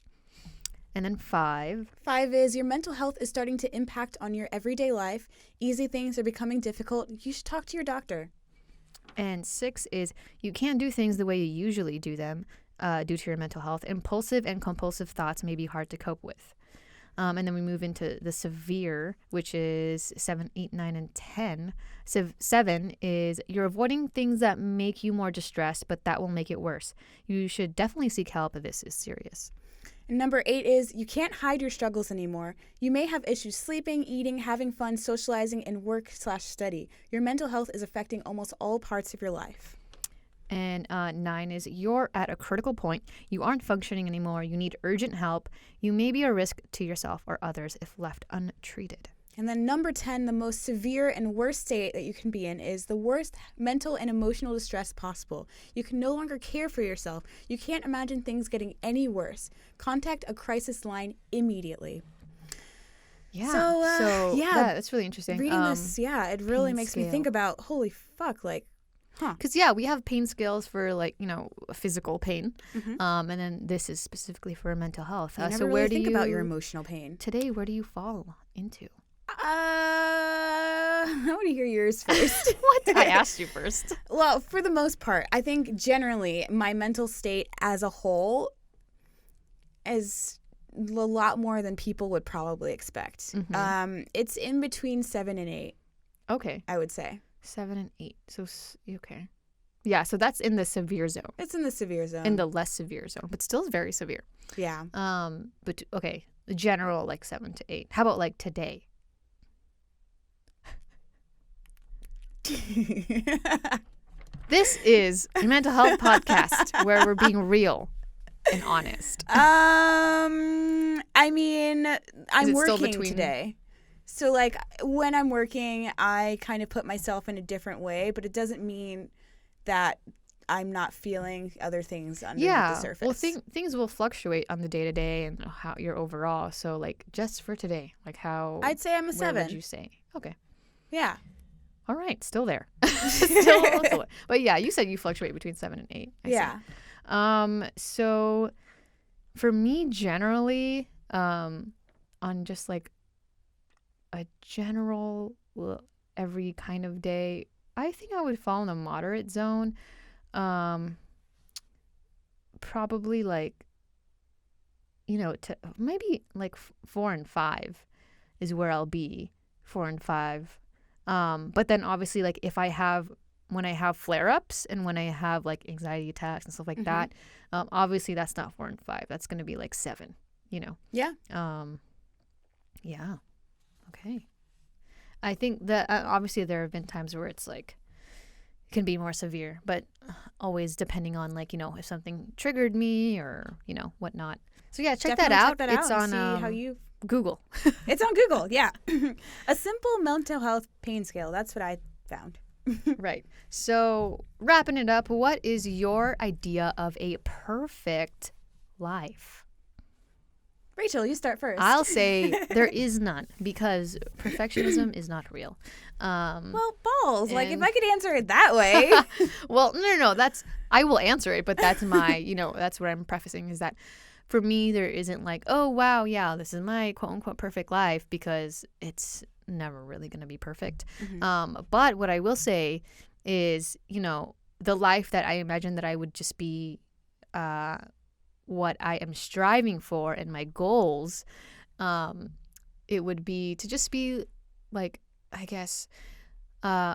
And then 5. 5 is your mental health is starting to impact on your everyday life. Easy things are becoming difficult. You should talk to your doctor. And 6 is you can't do things the way you usually do them due to your mental health. Impulsive and compulsive thoughts may be hard to cope with. And then we move into the severe, which is 7, 8, 9, and 10. 7 is you're avoiding things that make you more distressed, but that will make it worse. You should definitely seek help if this is serious. And number 8 is you can't hide your struggles anymore. You may have issues sleeping, eating, having fun, socializing, and work/study. Your mental health is affecting almost all parts of your life. And 9 is you're at a critical point. You aren't functioning anymore. You need urgent help. You may be a risk to yourself or others if left untreated. And then number 10, the most severe and worst state that you can be in is the worst mental and emotional distress possible. You can no longer care for yourself. You can't imagine things getting any worse. Contact a crisis line immediately. Yeah. So that's really interesting. Reading this, it really pain makes me scale. think about, holy fuck, like, Because, we have pain scales for, like, physical pain. And then this is specifically for mental health. I never so really where think do you, about your emotional pain. Today, where do you fall into? I want to hear yours first. What? I asked you first. Well, for the most part, I think generally my mental state as a whole is a lot more than people would probably expect. It's in between 7 and 8. Okay. I would say. 7 and 8. So, okay. Yeah, so that's in the severe zone. It's in the severe zone. In the less severe zone, but still very severe. Yeah. But, okay, the general, like, 7 to 8. How about, like, today? This is a mental health podcast where we're being real and honest. I mean, I'm it still working between- today. So, like, when I'm working, I kind of put myself in a different way, but it doesn't mean that I'm not feeling other things underneath the surface. Well, things will fluctuate on the day-to-day and how you're overall. So, like, just for today, like how... I'd say I'm a where 7. would you say? Okay. Yeah. All right. Still there. still. But, yeah, you said you fluctuate between 7 and 8. I see. So, for me, generally, on just, like, a general every kind of day, I think I would fall in the moderate zone. Probably like, maybe like 4 and 5 is where I'll be. 4 and 5. But then obviously, like, when I have flare-ups and when I have like anxiety attacks and stuff like that, obviously that's not 4 and 5. That's going to be like 7, Yeah. Yeah. Okay. I think that obviously there have been times where it's like can be more severe, but always depending on, like, if something triggered me or whatnot. So yeah, check that out. It's on see how you Google. It's on Google. Yeah. A simple mental health pain scale. That's what I found. Right. So wrapping it up, what is your idea of a perfect life? Rachel, you start first. I'll say there is none because perfectionism is not real. Well, balls. Like, if and- I could answer it that way. Well, no. I will answer it, but that's my, that's what I'm prefacing is that for me, there isn't like, oh, wow, yeah, this is my quote unquote perfect life because it's never really going to be perfect. But what I will say is, the life that I imagine that I would just be what I am striving for and my goals, it would be to just be like, I guess,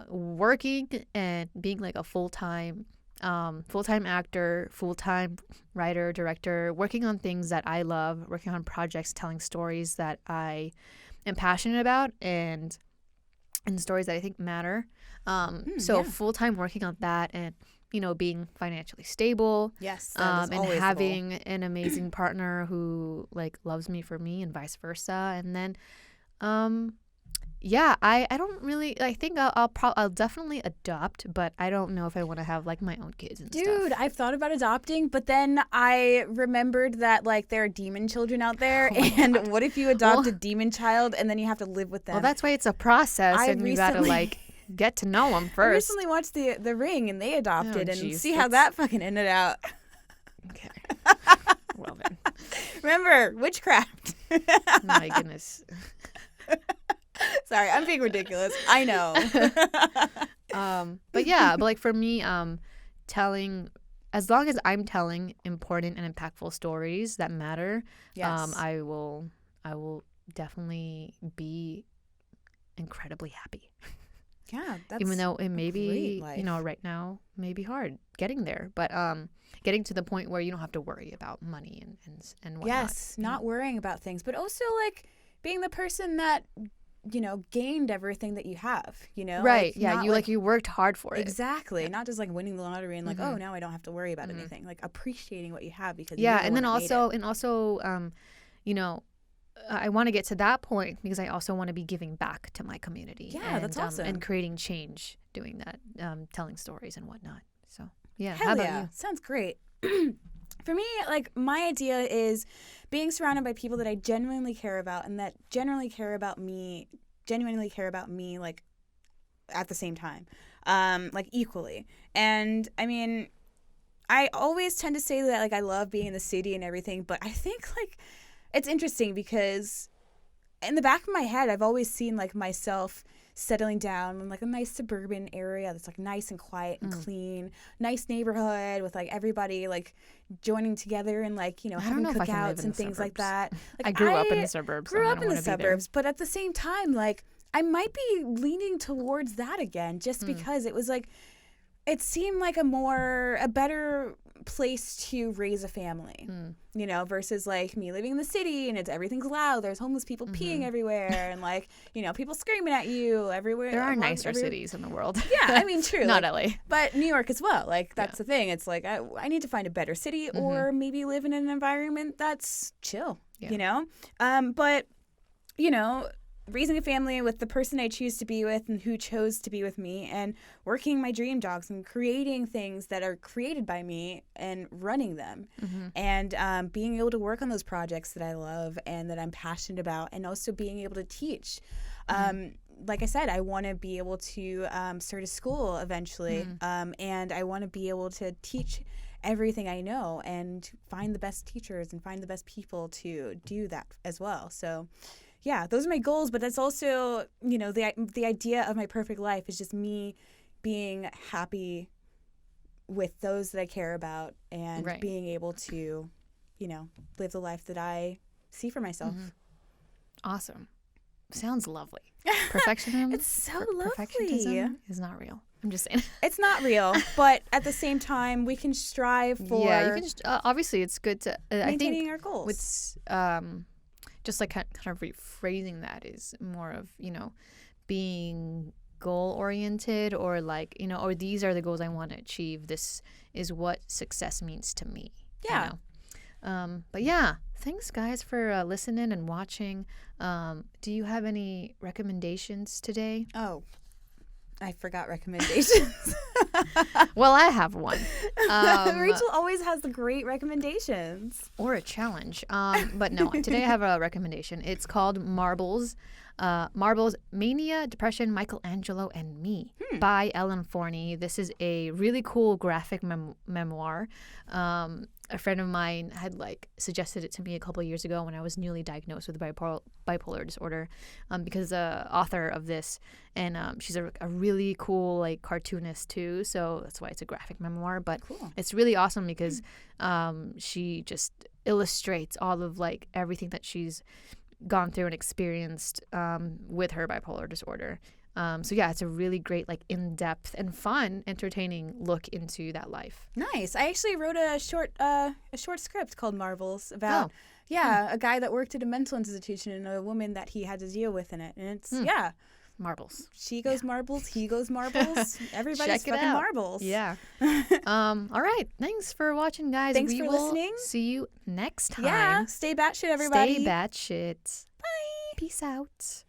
working and being like a full-time actor, full-time writer, director, working on things that I love, working on projects, telling stories that I am passionate about and stories that I think matter. Full-time working on that and, being financially stable. Yes, that is and always the having an amazing partner who like loves me for me and vice versa. And then, I don't really. I think I'll definitely adopt, but I don't know if I want to have like my own kids and stuff. Dude, I've thought about adopting, but then I remembered that like there are demon children out there, and what if you adopt a demon child and then you have to live with them? Well, that's why it's a process, and you gotta like get to know them I first. recently watched the Ring, and they adopted, and geez, see how that fucking ended out. Okay. Well then. Remember witchcraft. My goodness. Sorry, I'm being ridiculous. I know. But like for me, telling, as long as I'm telling important and impactful stories that matter, Yes. I will definitely be incredibly happy. Yeah, that's Even though it may be, great life. right now may be hard getting there, but getting to the point where you don't have to worry about money and whatnot. Yes, not worrying about things, but also like being the person that gained everything that you have. Right? Like, Yeah, not you worked hard for it. exactly, not just like winning the lottery and like, oh, now I don't have to worry about anything. Like appreciating what you have because Yeah, you're the and then one that made also, I want to get to that point because I also want to be giving back to my community. Yeah, and, that's awesome. And creating change doing that, telling stories and whatnot. So yeah, Hell how about yeah. you? Sounds great. For me, like my idea is being surrounded by people that I genuinely care about and that genuinely care about me like at the same time, like equally. And I mean, I always tend to say that like I love being in the city and everything, but I think like it's interesting because in the back of my head, I've always seen like myself settling down in like a nice suburban area that's like nice and quiet and clean, nice neighborhood with like everybody like joining together and like, having know if I can live cookouts in and the things like suburbs. that. Like, I grew up in the suburbs. Grew and I up don't in the wanna be there. suburbs, but at the same time, like I might be leaning towards that again just because it was like, it seemed like a better place to raise a family, versus like me living in the city and everything's loud. There's homeless people peeing everywhere and like, people screaming at you everywhere. There are nicer cities in the world. Yeah, I mean, true. Not like, LA. But New York as well. Like, that's the thing. It's like, I need to find a better city or maybe live in an environment that's chill, But, raising a family with the person I choose to be with and who chose to be with me and working my dream jobs and creating things that are created by me and running them and being able to work on those projects that I love and that I'm passionate about and also being able to teach. Like I said, I want to be able to start a school eventually and I want to be able to teach everything I know and find the best teachers and find the best people to do that as well. So yeah, those are my goals, but that's also, the idea of my perfect life is just me being happy with those that I care about and being able to, live the life that I see for myself. Awesome. Sounds lovely. Perfectionism. It's so lovely. Perfectionism is not real. I'm just saying. It's not real, but at the same time, we can strive for you can just, obviously it's good to maintaining our goals. With just like kind of rephrasing that is more of, being goal oriented or like, or these are the goals I want to achieve. This is what success means to me. Yeah. But yeah, thanks guys for listening and watching. Do you have any recommendations today? Oh, I forgot recommendations. Well, I have one. Rachel always has the great recommendations. Or a challenge. But no, today I have a recommendation. It's called Marbles. Marbles, Mania, Depression, Michelangelo, and Me by Ellen Forney. This is a really cool graphic memoir. A friend of mine had suggested it to me a couple of years ago when I was newly diagnosed with bipolar disorder, because the author of this, and she's a really cool cartoonist too, so that's why it's a graphic memoir. But Cool. it's really awesome because she just illustrates all of everything that she's gone through and experienced with her bipolar disorder. So yeah, it's a really great, in-depth and fun, entertaining look into that life. Nice. I actually wrote a short script called Marvels about a guy that worked at a mental institution and a woman that he had to deal with in it. And it's Marbles. She goes marbles, he goes marbles. Everybody's fucking out. marbles. Yeah. All right. Thanks for watching, guys. Thanks we for will listening. See you next time. Yeah. Stay batshit, everybody. Stay batshit. Bye. Peace out.